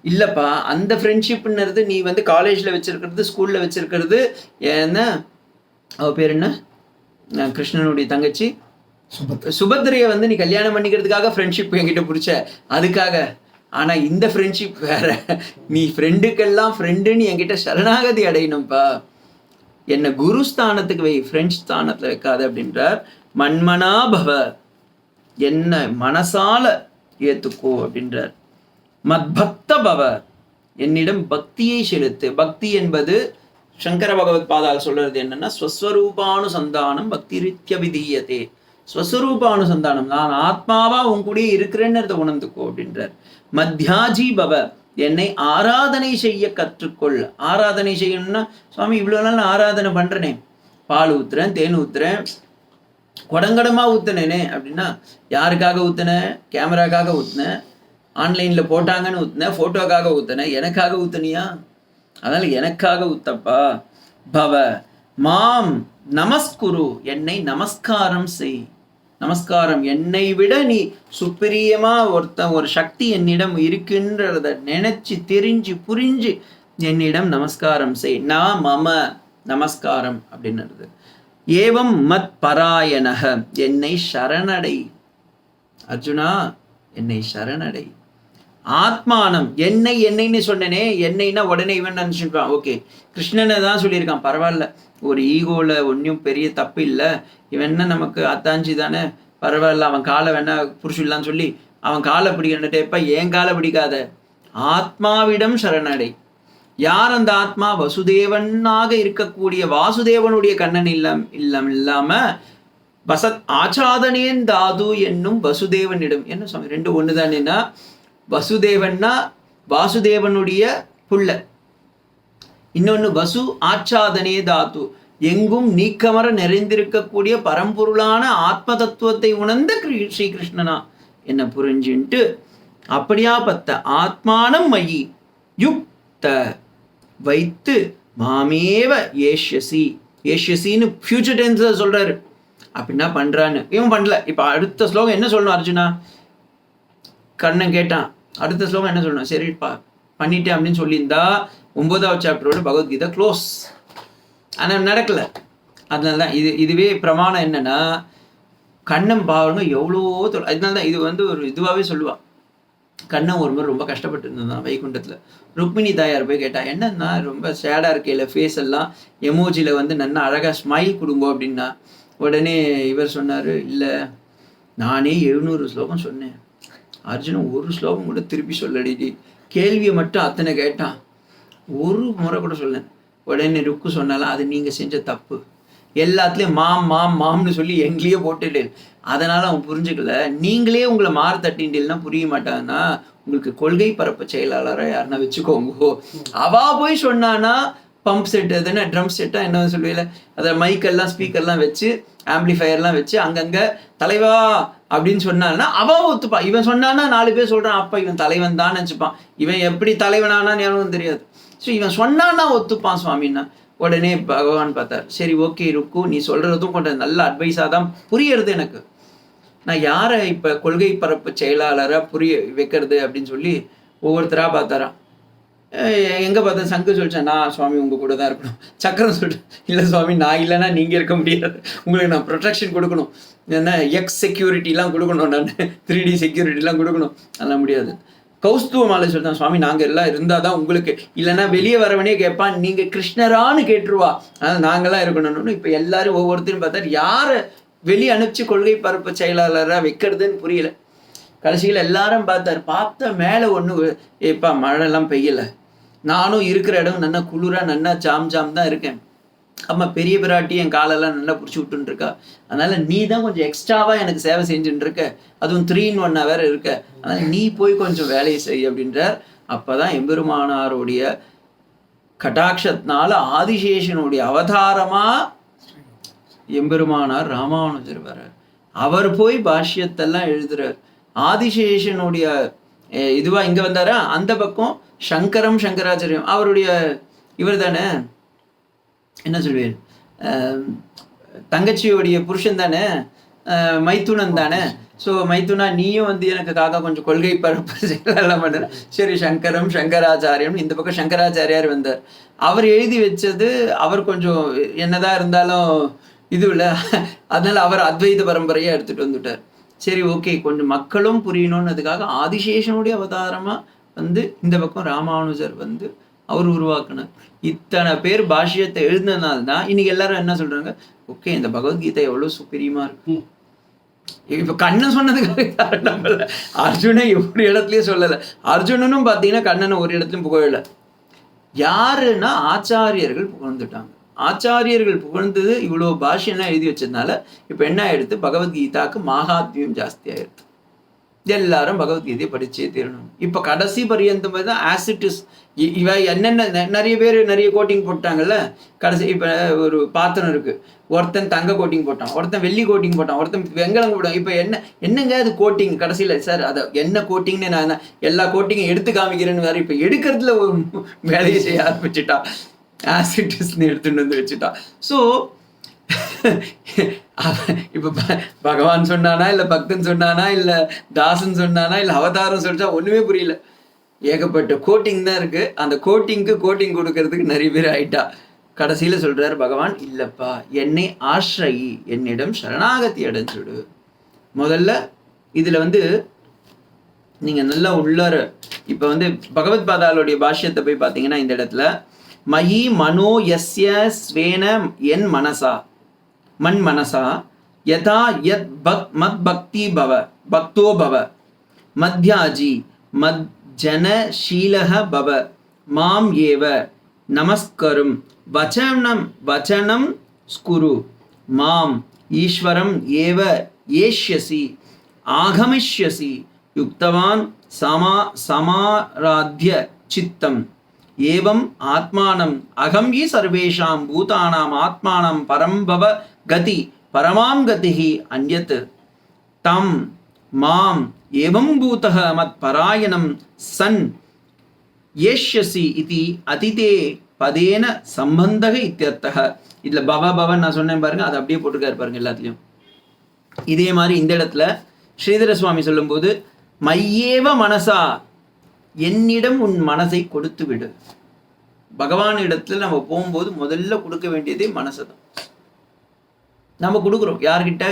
இல்லப்பா, அந்த ஃப்ரெண்ட்ஷிப்ன்றது நீ காலேஜ்ல வச்சிருக்கிறது, ஸ்கூல்ல வச்சிருக்கிறது, ஏன்னா அவ பேர் என்ன, கிருஷ்ணனுடைய தங்கச்சி சுபத்ரையை வந்து நீ கல்யாணம் பண்ணிக்கிறதுக்காக ஃப்ரெண்ட்ஷிப் என்கிட்ட பிடிச்ச அதுக்காக. ஆனா இந்த ஃப்ரெண்ட்ஷிப் வேற, நீ ஃப்ரெண்டுக்கெல்லாம் ஃப்ரெண்டுன்னு என்கிட்ட சரணாகதி அடையணும்ப்பா, என்னை குரு ஸ்தானத்துக்கு வை, ஃப்ரெண்ட் ஸ்தானத்துல வைக்காது அப்படின்றார். மன்மனா பவ, என்ன மனசால ஏத்துக்கோ அப்படின்றார். மத்பக்த பவ, என்னிடம் பக்தியை செலுத்து. பக்தி என்பது சங்கர பகவத் பாதால் சொல்றது என்னன்னா, ஸ்வஸ்வரூபானுசந்தானம் பக்தி ரீத்ய விதீயதே. ஸ்வஸ்வரூபானுசந்தானம், நான் ஆத்மாவா உன் கூடயே இருக்கிறேன்னு உணர்ந்துக்கோ அப்படின்றார். மத்யாஜி பவ, என்னை ஆராதனை செய்ய கற்றுக்கொள். ஆராதனை செய்யணும்னா, சுவாமி இவ்வளோ நாள் நான் ஆராதனை பண்றேனே, பால் ஊத்துறேன், தேன் ஊத்துறேன், குடங்கடமா ஊத்துனேனே அப்படின்னா, யாருக்காக ஊத்துனேன்? கேமராக்காக ஊத்துனேன், ஆன்லைன்ல போட்டாங்கன்னு ஊத்துனேன், போட்டோக்காக ஊத்துனேன், எனக்காக ஊத்துனியா? அதனால எனக்காக ஊத்தப்பா. பவ மாம் நமஸ்குரு, என்னை நமஸ்காரம் செய். நமஸ்காரம், என்னை விட நீ சுப்பிரியமா ஒரு சக்தி என்னிடம் இருக்கின்றத நினைச்சு தெரிஞ்சு புரிஞ்சு என்னிடம் நமஸ்காரம் செய். நான் மம நமஸ்காரம் அப்படின்றது. ஏவம் மத் பராயணக, என்னை சரணடை. அர்ஜுனா என்னை சரணடை. ஆத்மானம், என்னைன்னு சொன்னனே, என்னைன்னா உடனே இவன் நினைச்சுப்பான், ஓகே கிருஷ்ணனை தான் சொல்லியிருக்கான், பரவாயில்ல, ஒரு ஈகோல ஒன்றும் பெரிய தப்பு இல்லை, இவன் என்ன நமக்கு அத்தாஞ்சி தானே, பரவாயில்ல, அவன் காலை வேணா புரிச்சுடலான்னு சொல்லி அவன் காலை பிடிக்கின்றப்ப என் காலை பிடிக்காத, ஆத்மாவிடம் சரணடை. யார் அந்த ஆத்மா? வசுதேவனாக இருக்கக்கூடிய வாசுதேவனுடைய கண்ணன் இல்லாம வசத் ஆச்சாதனேன் தாது என்னும் வசுதேவனிடம். என்ன சுவாமி ரெண்டு ஒன்று தானேன்னா, வசுதேவன்னா வாசுதேவனுடைய புள்ள, இன்னொன்னு வசு ஆச்சாதனே தாத்து, எங்கும் நீக்கமர நிறைந்திருக்கக்கூடிய பரம்பொருளான ஆத்ம தத்துவத்தை உணர்ந்த ஸ்ரீகிருஷ்ணனா என்ன புரிஞ்சுட்டு, அப்படியா பத்த ஆத்மானம் மயி யுக்த வைத்து மாமேவ ஏஷ்யசி. ஏஷ்யசின்னு ஃபியூச்சர் டென்ஸ்ல சொல்றாரு. அப்படின்னா பண்றான்னு இவன் பண்ணல. இப்ப அடுத்த ஸ்லோகம் என்ன சொல்லணும் அர்ஜுனா? கண்ணன் கேட்டான், அடுத்த ஸ்லோகம் என்ன சொல்லணும்? சரிப்பா பண்ணிட்டேன் அப்படின்னு சொல்லியிருந்தா 9வது சாப்டரோட பகவத்கீதை க்ளோஸ். ஆனால் நடக்கல. அதனால தான் இதுவே பிரமாணம். என்னன்னா, கண்ணன் பாருங்க எவ்வளோ அதனால தான் இது வந்து ஒரு இதுவாகவே சொல்லுவாள். கண்ணன் ஒரு முறை ரொம்ப கஷ்டப்பட்டு இருந்தான் வைகுண்டத்தில். ருக்மிணி தாயார் போய் கேட்டா, என்னன்னா ரொம்ப சேடாக இருக்கையில் ஃபேஸ் எல்லாம் எமோஜியில் வந்து நல்லா அழகாக ஸ்மைல் கொடுங்கோ அப்படின்னா, உடனே இவர் சொன்னார், இல்லை நானே 700 ஸ்லோகம் சொன்னேன், அர்ஜுனன் ஒரு ஸ்லோகம் கூட திருப்பி சொல்லடி, கேள்வியை மட்டும் அத்தனை கேட்டான், ஒரு முறை கூட சொல்ல. உடனே ருக்கு சொன்னாலும் அது நீங்கள் செஞ்ச தப்பு, எல்லாத்துலேயும் மாம்னு சொல்லி எங்களையே போட்டுட்டு, அதனால் அவன் புரிஞ்சுக்கல. நீங்களே உங்களை மாறு தட்டின்டேல்னா புரிய மாட்டாங்கன்னா, உங்களுக்கு கொள்கை பரப்பு செயலாளராக யாருன்னா வச்சுக்கோங்க. அவா போய் சொன்னான்னா பம்ப் செட் எதுனா ட்ரம் செட்டாக என்ன சொல்லுவீங்கள, அதில் மைக்கெல்லாம் ஸ்பீக்கர்லாம் வச்சு ஆம்பிளிஃபயர்லாம் வச்சு அங்கங்கே தலைவா அப்படின்னு சொன்னான்னா அவா ஒத்துப்பா. இவன் சொன்னான்னா 4 பேர் சொல்கிறான், அப்பா இவன் தலைவன் தான் நினச்சிப்பான். இவன் எப்படி தலைவனானான்னு எனக்கு தெரியாது. ஸோ இவன் சொன்னான்னா ஒத்துப்பான் சுவாமின்னா. உடனே பகவான் பார்த்தார், சரி ஓகே ருக்கு, நீ சொல்கிறதும் கொஞ்சம் நல்ல அட்வைஸாக தான் புரியுறது எனக்கு. நான் யாரை இப்போ கொள்கை பரப்பு செயலாளராக புரிய வைக்கிறது அப்படின்னு சொல்லி ஒவ்வொருத்தராக பார்த்தாராம். எங்கே பார்த்தா சங்கு சொல்லிட்டேன், நான் சுவாமி உங்கள் கூட தான் இருக்கணும். சக்கரம் சொல்லிட்டேன், இல்லை சுவாமி நான் இல்லைன்னா நீங்கள் இருக்க முடியாது, உங்களுக்கு நான் ப்ரொடெக்ஷன் கொடுக்கணும், என்ன எக்ஸ் செக்யூரிட்டிலாம் கொடுக்கணும், நான் 3D செக்யூரிட்டிலாம் கொடுக்கணும், அதெல்லாம் முடியாது. கௌஸ்துவ மாலை சொல்லிட்டான், சுவாமி நாங்கள் எல்லாம் இருந்தால் தான் உங்களுக்கு, இல்லைன்னா வெளியே வரவனே கேட்பான், நீங்கள் கிருஷ்ணரான்னு கேட்டுருவா, அதனால் நாங்களாம் இருக்கணும்னு. இப்போ எல்லாரும் ஒவ்வொருத்தரும் பார்த்தாரு, யாரை வெளியே அனுப்பிச்சு கொள்கை பரப்பு செயலாளராக வைக்கிறதுன்னு புரியல. கடைசியில் எல்லாரும் பார்த்த மேலே ஒன்று, ஏப்பா மழைலாம் பெய்யலை, நானும் இருக்கிற இடம் நல்லா குளிராக நல்லா ஜாம் தான் இருக்கேன், அம்மா பெரிய பிராட்டி என் காலெல்லாம் நல்லா பிடிச்சி விட்டுருக்கா, அதனால் நீ தான் கொஞ்சம் எக்ஸ்ட்ராவாக எனக்கு சேவை செஞ்சுட்டு இருக்க, அதுவும் 3-in-1 வேற இருக்க, அதனால் நீ போய் கொஞ்சம் வேலையை செய் அப்படின்றார். அப்போ தான் எம்பெருமானாருடைய கட்டாட்சத்தினால ஆதிசேஷனுடைய அவதாரமாக எம்பெருமானார் ராமானுஜர் வர்றார். அவர் போய் பாஷ்யத்தெல்லாம் எழுதுறார். ஆதிசேஷனுடைய இதுவாக இங்கே வந்தாரா, அந்த பக்கம் சங்கராச்சாரியம் அவருடைய இவர் தானே, என்ன சொல்வேன், தங்கச்சியோடைய புருஷன் தானே, மைத்துனன் தானே. ஸோ மைத்துனா நீயும் வந்து எனக்காக கொஞ்சம் கொள்கை பரப்பு எல்லாம் பண்ணுற, சரி சங்கராச்சாரியம். இந்த பக்கம் சங்கராச்சாரியார் வந்தார். அவர் எழுதி வச்சது, அவர் கொஞ்சம் என்னதான் இருந்தாலும் இதுல அதனால அவர் அத்வைத பரம்பரையா எடுத்துட்டு வந்துட்டார். சரி, ஓகே, கொஞ்சம் மக்களும் புரியணும்னதுக்காக ஆதிசேஷனுடைய அவதாரமா வந்து இந்த பக்கம் ராமானுஜர் வந்து அவர் உருவாக்குனார். இத்தனை பேர் பாஷ்யத்தை எழுதினால்தான் இன்னைக்கு எல்லாரும் என்ன சொல்றாங்க, ஓகே இந்த பகவத்கீதை எவ்வளவு சுப்பீரியமா இருக்கு. இப்ப கண்ணன் சொன்னதுக்காக நம்பல, அர்ஜுனன் ஒரு இடத்துலயே சொல்லல. அர்ஜுனனும் பாத்தீங்கன்னா கண்ணனை ஒரு இடத்துலயும் புகழல. யாருன்னா ஆச்சாரியர்கள் புகழ்ந்துட்டாங்க. ஆச்சாரியர்கள் புகழ்ந்தது இவ்வளோ பாஷ்யம்லாம் எழுதி வச்சதுனால இப்போ என்ன ஆயிடுது, பகவத்கீதாவுக்கு மகாத்மியம் ஜாஸ்தி ஆயிடுது. எல்லாரும் பகவத்கீதையை படிச்சே தீரணும். இப்போ கடைசி பரியந்தம் தான் ஆசிட்டிஸ் இவ என்னென்ன நிறைய பேர் நிறைய கோட்டிங் போட்டாங்கல்ல. கடைசி இப்போ ஒரு பாத்திரம் இருக்கு, ஒருத்தன் தங்க கோட்டிங் போட்டான், ஒருத்தன் வெள்ளி கோட்டிங் போட்டான், ஒருத்தன் வெங்கலம் போட்டான். இப்போ என்னங்க அது கோட்டிங் கடைசியில் சார் அதை என்ன கோட்டிங்னு நான் எல்லா கோட்டிங்கும் எடுத்து காமிக்கிறேன்னு வேறு இப்போ எடுக்கிறதுல ஒரு வேலையை செய்ய ஆரம்பிச்சுட்டா, ஆசிட்டிஸ்ன்னு எடுத்துட்டு வந்து வச்சுட்டா. ஸோ இப்போ பகவான் சொன்னானா இல்லை பக்தன் சொன்னானா இல்லை தாசன் சொன்னானா இல்லை அவதாரம் சொல்லிட்டா ஒன்றுமே புரியல. ஏகப்பட்ட கோட்டிங் தான் இருக்கு. அந்த கோட்டிங்க்கு கோட்டிங் கொடுக்கறதுக்கு நிறைய பேர் ஆயிட்டா. கடைசியில் சொல்றாரு பகவான், இல்லப்பா என்னை ஆශ්‍රயி, என்னிடம் சரணாகதி அடைஞ்சுடு. முதல்ல இதுல வந்து நீங்க நல்லா உள்ளார இப்ப வந்து பகவத் பாதாளுடைய பாஷ்யத்தை போய் பார்த்தீங்கன்னா இந்த இடத்துல மயி மனோ யஸ்ய ஸ்வேன என் மனசா மன் மனசா யதா யத் மத் பக்தி பவ பக்தோ பவ மத்யாஜி மத் ஜனஷீலஹ பவ மாம் ஏவ நமஸ்கரும் வச்சனம் ஸ்குரு மாம் ஈஸ்வரம் ஏவ ஏஷ்யசி ஆகமிஷ்யசி யுக்தவான் சமாராத்ய சித்தம் ஏவம் ஆத்மானம் அகம் ஈ சர்வேஷாம் பூதானாம் ஆத்மானம் பரம்பவ கதி பரமாம் கதிஹி அன்யத் தம் மாம் ஏவம் பூதஹ மத் பராயணம் சன் ஏஷ்யசி இதி அதிதே பதேன சம்பந்தக இத்தியர்த்தக. இதுல பவன் நான் சொன்னேன் பாருங்க, அதை அப்படியே போட்டுக்காரு பாருங்க எல்லாத்துலயும். இதே மாதிரி இந்த இடத்துல ஸ்ரீதர சுவாமி சொல்லும்போது மையேவ மனசா, என்னிடம் உன் மனசை கொடுத்து விடு. பகவான் இடத்துல நம்ம போகும்போது முதல்ல கொடுக்க வேண்டியதே மனசை தான். நம்ம கொடுக்குறோம் யார்கிட்ட?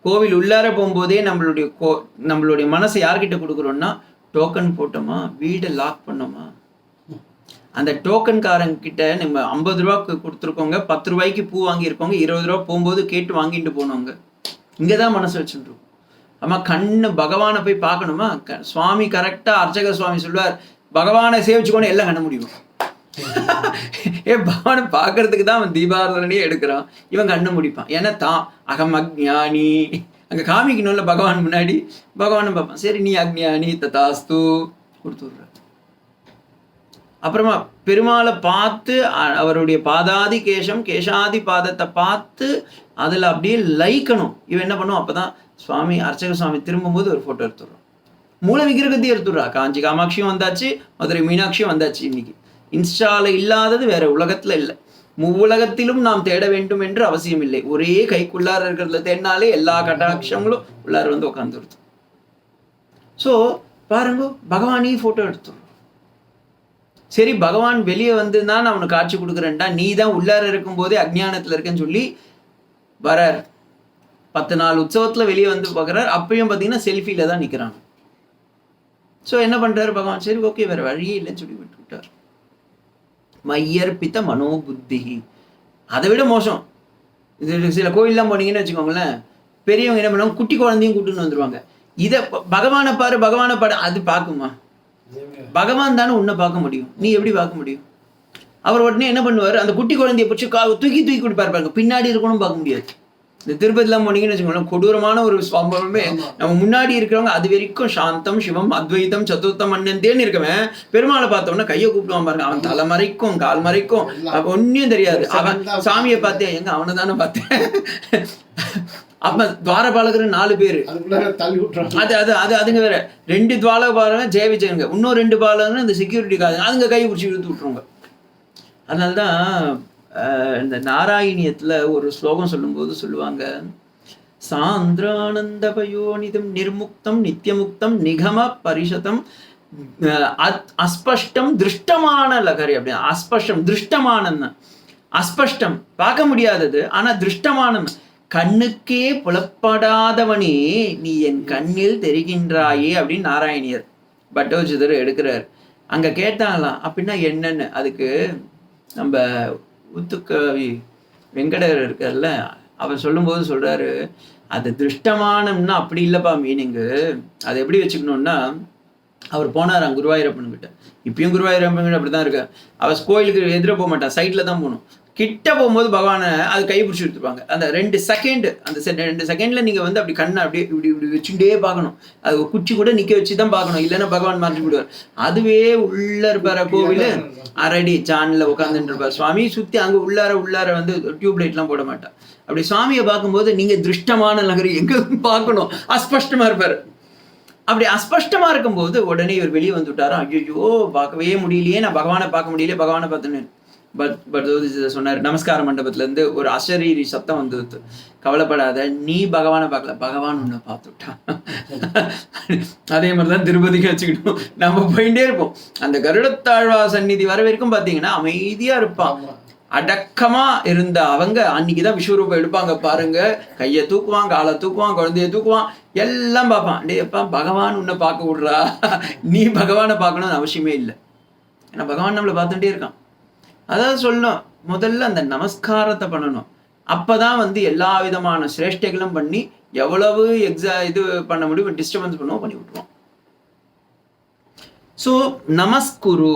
கோவில் உள்ளார போகும்போதே நம்மளுடைய மனசை யார்கிட்ட கொடுக்குறோம்னா, டோக்கன் போட்டோமா, வீடை லாக் பண்ணோமா, அந்த டோக்கன்காரங்க கிட்ட நம்ம 50 ரூபாய்க்கு கொடுத்துருக்கோங்க, 10 ரூபாய்க்கு பூ வாங்கியிருக்கோங்க, 20 ரூபா போகும்போது கேட்டு வாங்கிட்டு போனவங்க, இங்கதான் மனசு வச்சுருக்கோம். ஆமா, கண்ணு பகவானை போய் பார்க்கணுமா, சுவாமி கரெக்டா அர்ச்சக சுவாமி சொல்லுவார், பகவானை சேவிச்சுக்கோன்னு எல்லாம் கண்ண முடியும். பகவானை பார்க்கறதுக்கு தான் அவன் தீபாரதனையே எடுக்கிறான், இவன் கண்ணு முடிப்பான். ஏன்னா தான் அகம் அக்ஞானி அங்க காமிக்கணும்ல பகவான் முன்னாடி. பகவானை பார்ப்பான், சரி நீ அக்ஞானி ததாஸ்து கொடுத்து விடுற. அப்புறமா பெருமாளை பார்த்து அவருடைய பாதாதி கேசம் கேசாதி பாதத்தை பார்த்து அதில் அப்படியே லைக்கணும். இவன் என்ன பண்ணும், அப்போதான் சுவாமி அர்ச்சக சுவாமி திரும்பும்போது ஒரு ஃபோட்டோ எடுத்துடுறோம். மூல விக்கிரகத்தையும் எடுத்துடுறா. காஞ்சி காமாட்சியும் வந்தாச்சு, மதுரை மீனாட்சியும் வந்தாச்சு. இன்னைக்கு இன்ஸ்டால இல்லாதது வேற உலகத்துல இல்லை. உலகத்திலும் நாம் தேட வேண்டும் என்று அவசியம் இல்லை. ஒரே கைக்குள்ளார இருக்கிறதுல தேடினாலே எல்லா கட்டாட்சங்களும் உள்ளார வந்து உட்காந்துருது. ஸோ பாருங்க, பகவானையும் ஃபோட்டோ எடுத்துடுறோம். சரி, பகவான் வெளியே வந்து தான் அவனுக்கு காட்சி கொடுக்குறேன்டா, நீ தான் உள்ளார இருக்கும் போதே அஜ்ஞானத்தில் இருக்கேன்னு சொல்லி வரார். 10 நாள் உற்சவத்தில் வெளியே வந்து பார்க்குறார். அப்பயும் பார்த்தீங்கன்னா செல்ஃபியில் தான் நிற்கிறாங்க. ஸோ என்ன பண்ணுறாரு பகவான், சரி ஓகே வேறு வழியே இல்லைன்னு சொல்லி விட்டு விட்டார். மையர்பித்த மனோபுத்தி. அதை விட மோசம், இது சில கோயிலெலாம் போனீங்கன்னு வச்சுக்கோங்களேன், பெரியவங்க என்ன பண்ணுவாங்க, குட்டி குழந்தையும் கூட்டுன்னு வந்துடுவாங்க. இதை பகவானை பாரு பகவானை பாரு, அது பார்க்குமா? பகவான் தானே உன்னை பார்க்க முடியும், நீ எப்படி பார்க்க முடியும்? அவர் உடனே என்ன பண்ணுவார், அந்த குட்டி குழந்தைய பிடிச்சி தூக்கி கொடுப்பாரு பாருங்க, பின்னாடி இருக்கணும் பார்க்க முடியாது. இந்த திருப்பதிலாம் போனீங்கன்னு வச்சுக்கோங்களேன், கொடூரமான ஒரு சம்பவமே. நம்ம முன்னாடி இருக்கிறவங்க அது வரைக்கும் சாந்தம் சிவம் அத்வைதம் சதுர்த்தம் அண்ணந்தேன்னு இருக்கவன் பெருமாளை பார்த்தோம்னா கையை கூப்பிடுவான் பாருங்க, அவன் தலை மறைக்கும் கால் மறைக்கும், ஒன்னும் தெரியாது. அவன் சாமியை பார்த்தேன், எங்க அவனை தானே பார்த்தேன். அப்ப துவாரபாலகர் 4 பேரு, அதுங்க வேற 2 துவாரபாலகர் ஜெய விஜயங்க, இன்னும் 2 பாலகர் இந்த செக்யூரிட்டி காதுங்க, அதுங்க கை பிடிச்சி இழுத்து விட்டுருவாங்க. அதனால்தான் இந்த நாராயணியத்துல ஒரு ஸ்லோகம் சொல்லும்போது சொல்லுவாங்க, சாந்திரானந்த பயோனிதம் நிர்முக்தம் நித்தியமுக்தம் நிகம பரிஷதம் அஸ்பஷ்டம் திருஷ்டமான லகரி. அப்படி அஸ்பஷ்டம் திருஷ்டமான அஸ்பஷ்டம் பார்க்க முடியாதது, ஆனா திருஷ்டமானம். கண்ணுக்கே புலப்படாதவனே நீ என் கண்ணில் தெரிகின்றாயே அப்படின்னு நாராயணியர் பட்டோஜிதர் எடுக்கிறார். அங்க கேட்டாங்களாம் அப்படின்னா என்னன்னு. அதுக்கு நம்ம உத்துக்கவி வெங்கடர் இருக்கார்ல, அவர் சொல்லும்போது சொல்றாரு, அது திருஷ்டமானம்னா அப்படி இல்லைப்பா மீனிங்கு. அதை எப்படி வச்சுக்கணும்னா, அவர் போனாராம் குருவாயூரப்பன் கிட்ட. இப்பயும் குருவாயூரப்பன் கிட்ட அப்படிதான் இருக்க. அவர் கோயிலுக்கு எதிர போக மாட்டான், சைட்ல தான் போகணும். கிட்ட போகும்போது பகவானை அது கை பிடிச்சி எடுத்துப்பாங்க. அந்த 2 செகண்ட், அந்த 2 செகண்ட்ல நீங்க வந்து அப்படி கண்ணை அப்படியே இப்படி இப்படி வச்சுட்டே பார்க்கணும். அது குச்சி கூட நிக்க வச்சு தான் பார்க்கணும், இல்லைன்னா பகவான் மாற்றி விடுவார். அதுவே உள்ள இருப்பார கோவில், அரடி சான்ல உட்காந்துட்டு இருப்பார் சுவாமி. சுத்தி அங்க உள்ளார வந்து டியூப் லைட்லாம் போட மாட்டார். அப்படி சுவாமியை பார்க்கும்போது நீங்க திருஷ்டமான நகரி எங்க பார்க்கணும், அஸ்பஷ்டமா இருப்பாரு. அப்படி அஸ்பஷ்டமா இருக்கும்போது உடனே இவர் வெளியே வந்து விட்டாரா, ஐயோ பார்க்கவே முடியலையே, நான் பகவானை பார்க்க முடியலையே, பகவானை பார்த்தேன்னு. பட் சொன்னார், நமஸ்கார மண்டபத்துல இருந்து ஒரு அசரீரி சத்தம் வந்து, கவலைப்படாத, நீ பகவானை பார்க்கல, பகவான் உன்னை பார்த்துட்டான். அதே மாதிரிதான் திருப்பதிக்கு வச்சுக்கிட்டோம். நம்ம போயிட்டே இருப்போம். அந்த கருடத்தாழ்வா சந்நிதி வர வரைக்கும் பாத்தீங்கன்னா அமைதியா இருப்பான். அடக்கமா இருந்த அவங்க அன்னைக்குதான் விஸ்வரூபம் எடுப்பாங்க பாருங்க. கையை தூக்குவான், காலை தூக்குவான், குழந்தைய தூக்குவான், எல்லாம் பார்ப்பான். டேப்பா பகவான் உன்னை பார்க்க விடுறா, நீ பகவானை பார்க்கணும்னு அவசியமே இல்லை. ஏன்னா பகவான் நம்மளை பார்த்துட்டே இருக்கான். அதாவது சொல்லணும், முதல்ல அந்த நமஸ்காரத்தை பண்ணணும். அப்பதான் வந்து எல்லா விதமான சிரேஷ்டைகளும் பண்ணி எவ்வளவு இது பண்ண முடியும், டிஸ்டர்பன்ஸ் பண்ணுவோம் பண்ணி விட்டுருவோம். ஸோ நமஸ்குரு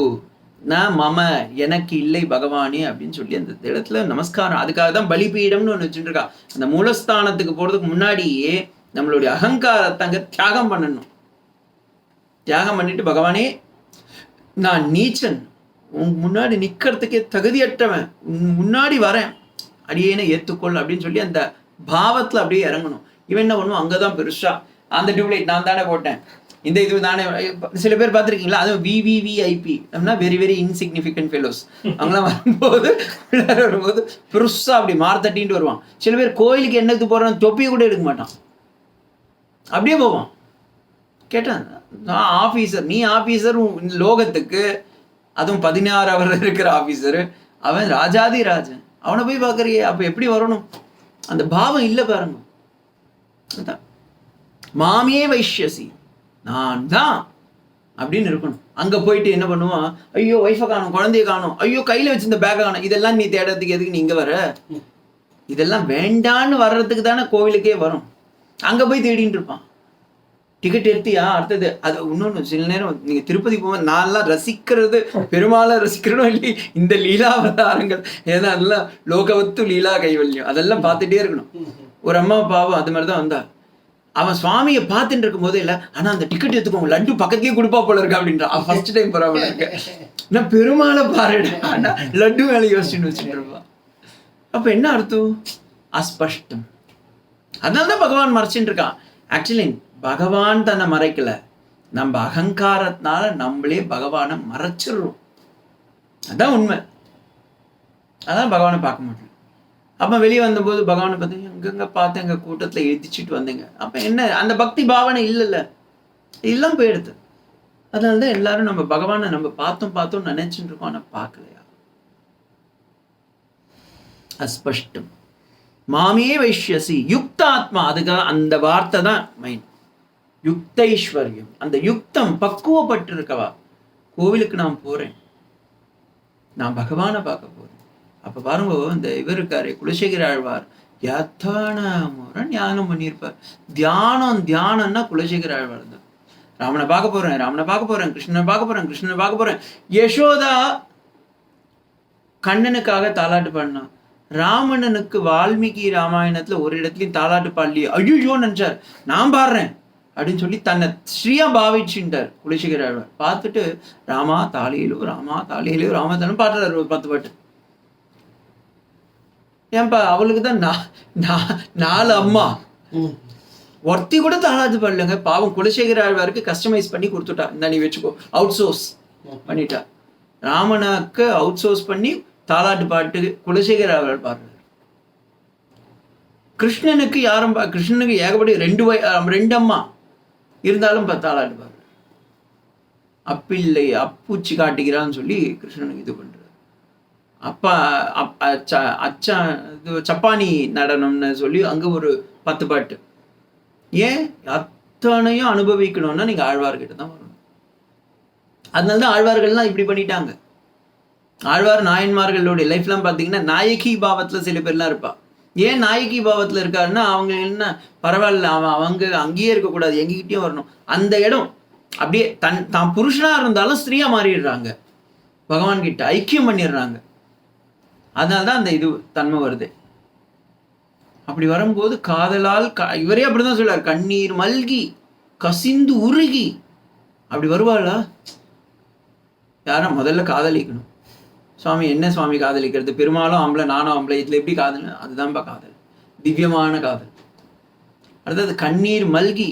ந மம, எனக்கு இல்லை பகவானே அப்படின்னு சொல்லி அந்த இடத்துல நமஸ்காரம். அதுக்காக தான் பலிபீடம்னு ஒன்று வச்சுட்டு இருக்கா. அந்த மூலஸ்தானத்துக்கு போறதுக்கு முன்னாடியே நம்மளுடைய அகங்காரத்தை அங்க தியாகம் பண்ணணும். தியாகம் பண்ணிட்டு, பகவானே நான் நீச்சன், உன் முன்னாடி நிக்கிறதுக்கே தகுதியற்றவன், முன்னாடி வரேன், அடியேனை ஏத்துக்கொள் அப்படின்னு சொல்லி அந்த பாவத்துல அப்படியே இறங்கணும். இவன் என்ன பண்ணுவோம், அங்கதான் பெருசா அந்த டியூப்லைட் நான் தானே போட்டேன், இந்த இது தானே. சில பேர் பார்த்துருக்கீங்களா, அதுவும் விவிவிஐபி அப்படின்னா வெரி வெரி இன்சிக்னிஃபிகண்ட் ஃபெலோஸ். அவங்களாம் வரும்போது பெருசா அப்படி மார்த்தட்டின்ட்டு வருவான். சில பேர் கோயிலுக்கு என்னது போறான், தொப்பியை கூட எடுக்க மாட்டான், அப்படியே போவான். கேட்டான், நான் ஆஃபீஸர், நீ ஆஃபீஸர் லோகத்துக்கு, அதுவும் 16 அவர் இருக்கிற ஆஃபீஸரு, அவன் ராஜாதி ராஜன், அவனை போய் பார்க்கறியே, அப்போ எப்படி வரணும்? அந்த பாவம் இல்லை பாருங்க. மாமே வைஷ்யசி, நான் தான் அப்படின்னு இருக்கணும். அங்க போயிட்டு என்ன பண்ணுவான், ஐயோ ஒய்ஃபை காணும், குழந்தைய காணும், ஐயோ கையில வச்சிருந்த பேக்கை காணும், இதெல்லாம் நீ தேடுறதுக்கு எதுக்கு நீ இங்க வர? இதெல்லாம் வேண்டான்னு வர்றதுக்கு தானே கோவிலுக்கே வரும். அங்க போய் தேடிட்டு இருப்பான். டிக்கெட் எடுத்தியா, அடுத்தது அது இன்னொன்று. சில நேரம் நீங்க திருப்பதி போக, நான்லாம் ரசிக்கிறது, பெருமாளை ரசிக்கிறனும் இல்லை, இந்த லீலாவதாரங்கள் ஏன்னா அதெல்லாம் லோகவத்து லீலா கைவல்யம், அதெல்லாம் பார்த்துட்டே இருக்கணும். ஒரு அம்மா பாவம் அது மாதிரிதான் வந்தா. அவன் சுவாமியை பார்த்துட்டு இருக்கும் போதே இல்லை, ஆனா அந்த டிக்கெட் எடுத்துக்கோங்க, லட்டு பக்கத்துலயே கொடுப்பா போல இருக்கு அப்படின்றான். ஃபர்ஸ்ட் டைம் போறான் இருக்கு, நான் பெருமாளை பாருடா, லட்டு மேலே யோசிச்சுன்னு வச்சுட்டு இருப்பான். அப்ப என்ன அர்த்தம்? அஸ்பஷ்டம். அதனால்தான் பகவான் மறைச்சுட்டு இருக்கான். ஆக்சுவலி பகவான் தன்னை மறைக்கல, நம்ம அகங்காரத்தினால நம்மளே பகவானை மறைச்சிடுறோம். அதான் உண்மை. அதான் பகவானை பார்க்க முடியும். அப்ப வெளியே வந்தபோது பகவானை பார்த்து எங்கெங்க பார்த்து எங்க கூட்டத்துல எழுதிச்சுட்டு வந்தீங்க. அப்ப என்ன, அந்த பக்தி பாவனை இல்லைல்ல, எல்லாம் போயிடுது. அதனாலதான் எல்லாரும் நம்ம பகவானை நம்ம பார்த்தோம் நினைச்சுட்டு இருக்கோம், ஆனா பார்க்கலையா. அஸ்பஷ்டம். மாமே வைஷ்யசி யுக்தாத்மா, அதுக்காக அந்த வார்த்தை தான் மைண்ட். யுக்தைஸ்வர்யம், அந்த யுக்தம் பக்குவப்பட்டு இருக்கவா. கோவிலுக்கு நான் போறேன், நான் பகவானை பார்க்க போறேன். அப்ப பாருங்க, இந்த இவர் இருக்காரு குலசேகர ஆழ்வார், எத்தனை முறை ஞானம் பண்ணியிருப்பார். தியானம்னா குலசேகர ஆழ்வார் தான். ராமனை பார்க்க போறேன், கிருஷ்ணனை பார்க்க போறேன். யசோதா கண்ணனுக்காக தாலாட்டு பாடினான். ராமணனுக்கு வால்மீகி ராமாயணத்துல ஒரு இடத்துலயும் தாலாட்டு பாடலையே, ஐயோ நினைச்சார், நான் பாடுறேன் அப்படின்னு சொல்லி தன்னை ஸ்ரீயா பாவிச்சுட்டார் குலசேகர ஆழ்வார். பார்த்துட்டு ராமா தாலியிலோ ராமதானும் பாடுறாரு ஒரு 10 பாட்டு. ஏன்பா, அவளுக்கு தான் 4 அம்மா, ஒருத்தி கூட தாளாது பண்ணலங்க. பாவம் குலசேகர ஆழ்வாருக்கு கஸ்டமைஸ் பண்ணி கொடுத்துட்டா, இந்த நீ வச்சுக்கோ, அவுட் சோர்ஸ் பண்ணிட்டா. ராமனுக்கு அவுட் சோர்ஸ் பண்ணி தாலாட்டு பாட்டு குலசேகர ஆழ்வார் பாடுறாரு. கிருஷ்ணனுக்கு யாரும் கிருஷ்ணனுக்கு ஏகப்பட்ட 2 அம்மா இருந்தாலும் தாலாட்டு பாடுறாரு. அப்பில்லை அப்பூச்சி காட்டுகிறான்னு சொல்லி கிருஷ்ணனுக்கு இது பண்றாரு. அப்பா இது சப்பானி நடனம்னு சொல்லி அங்கே ஒரு 10 பாட்டு. ஏன் அத்தனையும் அனுபவிக்கணும்னா நீங்கள் ஆழ்வார்கிட்ட தான் வரணும். அதனால தான் ஆழ்வார்கள்லாம் இப்படி பண்ணிட்டாங்க. ஆழ்வார் நாயன்மார்களுடைய லைஃப்லாம் பார்த்தீங்கன்னா நாயகி பாவத்தில் சில பேர்லாம் இருப்பா. ஏன் நாயகி பாவத்தில் இருக்காருன்னா அவங்க என்ன பரவாயில்ல, அவங்க அங்கேயே இருக்கக்கூடாது, எங்ககிட்டயும் வரணும். அந்த இடம் அப்படியே தான் புருஷனாக இருந்தாலும் ஸ்திரீயாக மாறிடுறாங்க, பகவான் கிட்ட ஐக்கியம் பண்ணிடுறாங்க. அதனால தான் அந்த இது தன்மை வருது. அப்படி வரும்போது காதலால் இவரே அப்படிதான் சொல்றார், கண்ணீர் மல்கி கசிந்து உருகி. அப்படி வருவாளா? யாரும் முதல்ல காதலிக்கணும். சுவாமி என்ன சுவாமி காதலிக்கிறது? பெருமாளும் ஆம்பளை நானும் ஆம்பளை, இதில் எப்படி காதல்? அதுதான்ப்பா காதல், திவ்யமான காதல். அடுத்தது கண்ணீர் மல்கி.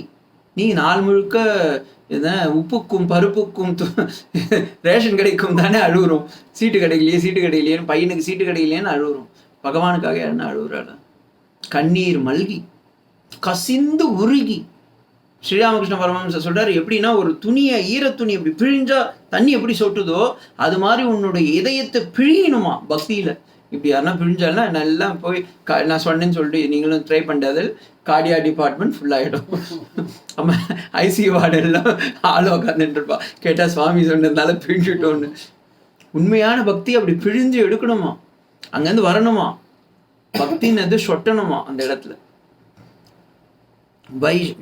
நீங்கள் நாள் முழுக்க உப்புக்கும் பருப்புக்கும் ரேஷன் கிடைக்கும் தானே அழுகுறோம். சீட்டு கிடைக்கலையேன்னு பையனுக்கு சீட்டு கிடைக்கலையேன்னு அழுகுறோம். பகவானுக்காக என்ன அழுகுறாள்? கண்ணீர் மல்கி கசிந்து உருகி. ஸ்ரீராமகிருஷ்ண பரமஹம்சர் சொல்றாரு, எப்படின்னா ஒரு துணியை, ஈரத்துணி எப்படி பிழிஞ்சா தண்ணி எப்படி சொட்டுதோ அது மாதிரி உன்னுடைய இதயத்தை பிழியணுமா பக்தியில. இப்படி யாருன்னா பிழிஞ்சாலும் நல்லா போய் நான் சொன்னேன்னு சொல்லிட்டு நீங்களும் ட்ரை பண்ணாது, கார்டியா டிபார்ட்மெண்ட் ஃபுல்லாகிடும். நம்ம ஐசியூ வார்டு எல்லாம் ஆள் உட்காந்துட்டு இருப்பா. கேட்டால் சுவாமி சொன்னதுனால பிழிஞ்சுட்டோன்னு. உண்மையான பக்தி அப்படி பிழிஞ்சு எடுக்கணுமா, அங்கேருந்து வரணுமா, பக்தின்னு சொட்டணுமா அந்த இடத்துல.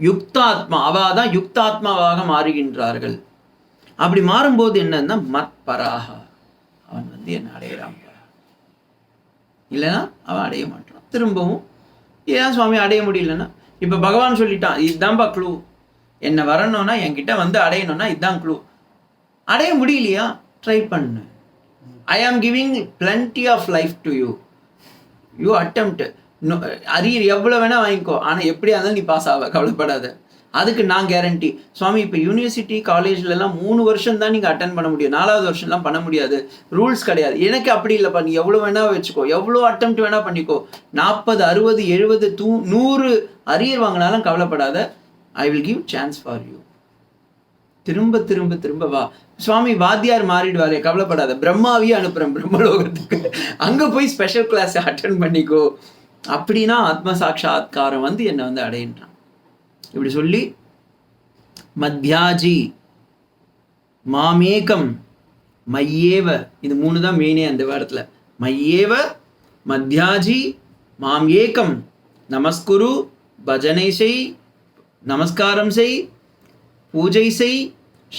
யுக்தாத்மா, அவாதான் யுக்தாத்மாவாக மாறுகின்றார்கள். அப்படி மாறும்போது என்னன்னா மத்பராக, அவன் என்ன அடையிறான், இல்லைன்னா அவன் அடைய மாட்டான். திரும்பவும் ஏன் சுவாமி அடைய முடியலன்னா, இப்ப பகவான் சொல்லிட்டான், இதுதான்பா க்ளூ, என்ன வரணும்னா என்கிட்ட அடையணும்னா இதுதான் க்ளூ. அடைய முடியலையா, ட்ரை பண்ணு. I am giving plenty of life to you, you attempt. Arrear எவ்வளோ வேணால் வாங்கிக்கோ, ஆனால் எப்படியா இருந்தாலும் நீ பாஸ் ஆக, கவலைப்படாத. அதுக்கு நான் கேரண்டி. சுவாமி இப்போ யூனிவர்சிட்டி காலேஜ்லலாம் 3 வருஷம் தான் நீங்கள் அட்டன் பண்ண முடியும், 4வது வருஷம்லாம் பண்ண முடியாது, ரூல்ஸ் கிடையாது. எனக்கு அப்படி இல்லைப்பா, நீ எவ்வளோ வேணால் வச்சுக்கோ, எவ்வளோ அட்டெம்ப்ட் வேணால் பண்ணிக்கோ, 40, 60, 70, 100 அரியர் வாங்கினாலும் கவலைப்படாத, I will give chance for you. திரும்ப திரும்ப திரும்ப வா. சுவாமி வாத்தியார் மாறிடுவாரே, கவலைப்படாத, பிரம்மாவையே அனுப்புகிறேன் பிரம்மலோகத்துக்கு, அங்கே போய் ஸ்பெஷல் கிளாஸ் அட்டன் பண்ணிக்கோ. அப்படின்னா ஆத்ம சாட்சாத்காரம் என்னை அடையின்றான். இப்படி சொல்லி மத்யாஜி மாமேகம் மையேவ, இது 3 தான் மெயினே அந்த வாரத்துல. மையேவ மத்யாஜி மாம் ஏகம் நமஸ்குரு, பஜனை செய், நமஸ்காரம் செய், பூஜை செய்,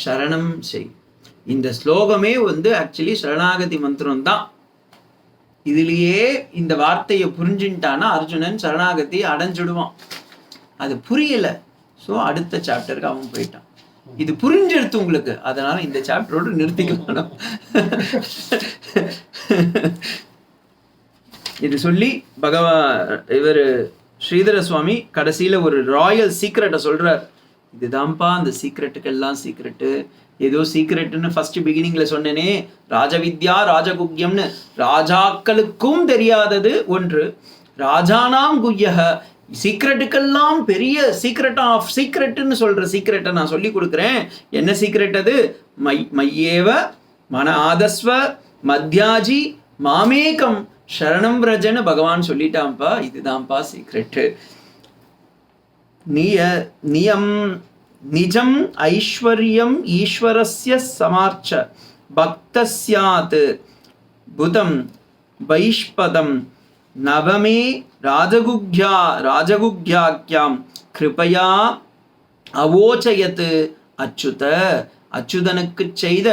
சரணம் செய். இந்த ஸ்லோகமே ஆக்சுவலி சரணாகதி மந்திரம் தான். இதுலேயே இந்த வார்த்தையை புரிஞ்சுட்டானா அர்ஜுனன் சரணாகதி அடைஞ்சிடுவான். அது புரியல, ஸோ அடுத்த சாப்டருக்கு அவன் போயிட்டான். இது புரிஞ்செடுத்து உங்களுக்கு, அதனால இந்த சாப்டரோடு நிறுத்திக்கலாம். இது சொல்லி இவர் ஸ்ரீதர சுவாமி கடைசியில ஒரு ராயல் சீக்ரெட்டை சொல்றார். இதுதான்ப்பா அந்த சீக்ரெட்டுக்கெல்லாம் சீக்ரெட்டு. ஏதோ சீக்ரெட்னு ஃபர்ஸ்ட் பிகினிங்ல சொன்னேனே, ராஜவித்யா ராஜகுக்யம்னு, ராஜாக்களுக்கும் தெரியாதது ஒன்று, ராஜானாம் குய்யக, சீக்ரெட்டுக்கெல்லாம் பெரிய சீக்ரெட் ஆஃப் சீக்ரெட்னு சொல்ற சீக்ரெட்டை நான் சொல்லி கொடுக்குறேன். என்ன சீக்ரெட் அது? மையேவ மன ஆதஸ்வ மத்யாஜி மாமேகம் சரணம் பிரஜன்னு பகவான் சொல்லிட்டான்ப்பா. இதுதான்ப்பா சீக்ரெட்டு. நியம் நிஜம் ஐஸ்வர்யம் ஈஸ்வரஸ்ய சமார்ச்ச பக்தஸ்யாத் புதம் வைஷ்பதம் நவமே ராஜகுக்யாக்யாம் கிருபையா அவோச்சயத் அச்சுத. அச்சுதனுக்கு செய்த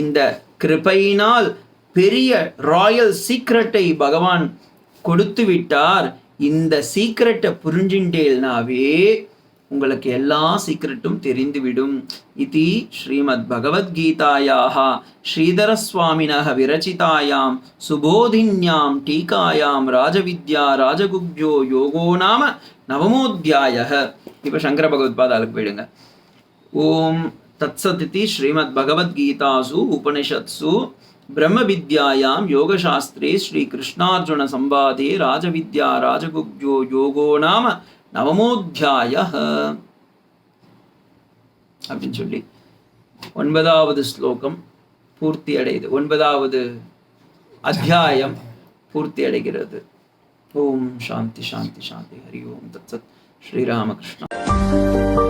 இந்த கிருபையினால் பெரிய ராயல் சீக்ரெட்டை பகவான் கொடுத்து விட்டார். இந்த சீக்ரெட்டை புரிஞ்சின்றேல்னாவே உங்களுக்கு எல்லா சீக்ரெட்டும் தெரிந்துவிடும். இதி ஸ்ரீமத் பகவத்கீதாயாः ஸ்ரீதரஸ்வாமினः விரச்சிதாயாம் சுபோதின்யாம் டீகாயாம் ராஜவித்யா ராஜகுக்யோ யோகோ நாம நவமோத்யாயः. இப்போ சங்கர பகவத்பாதாளுக்கு போயிடுங்க. ஓம் தத்சதிதி ஸ்ரீமத் பகவத்கீதாசு உபனிஷத்சு பிரம்ம வித்யாயாம் யோகசாஸ்திரே ஸ்ரீ கிருஷ்ணார்ஜுன சம்பாதே ராஜவித்யா ராஜகுக்யோ யோகோ நாம நவமோத்யாயः அப்படின்னு சொல்லி 9வது ஸ்லோகம் பூர்த்தி அடையுது. 9வது அத்தியாயம் பூர்த்தி அடைகிறது. ஓம் சாந்தி சாந்தி சாந்தி. ஹரி ஓம் தத் சத். ஸ்ரீராமகிருஷ்ணா.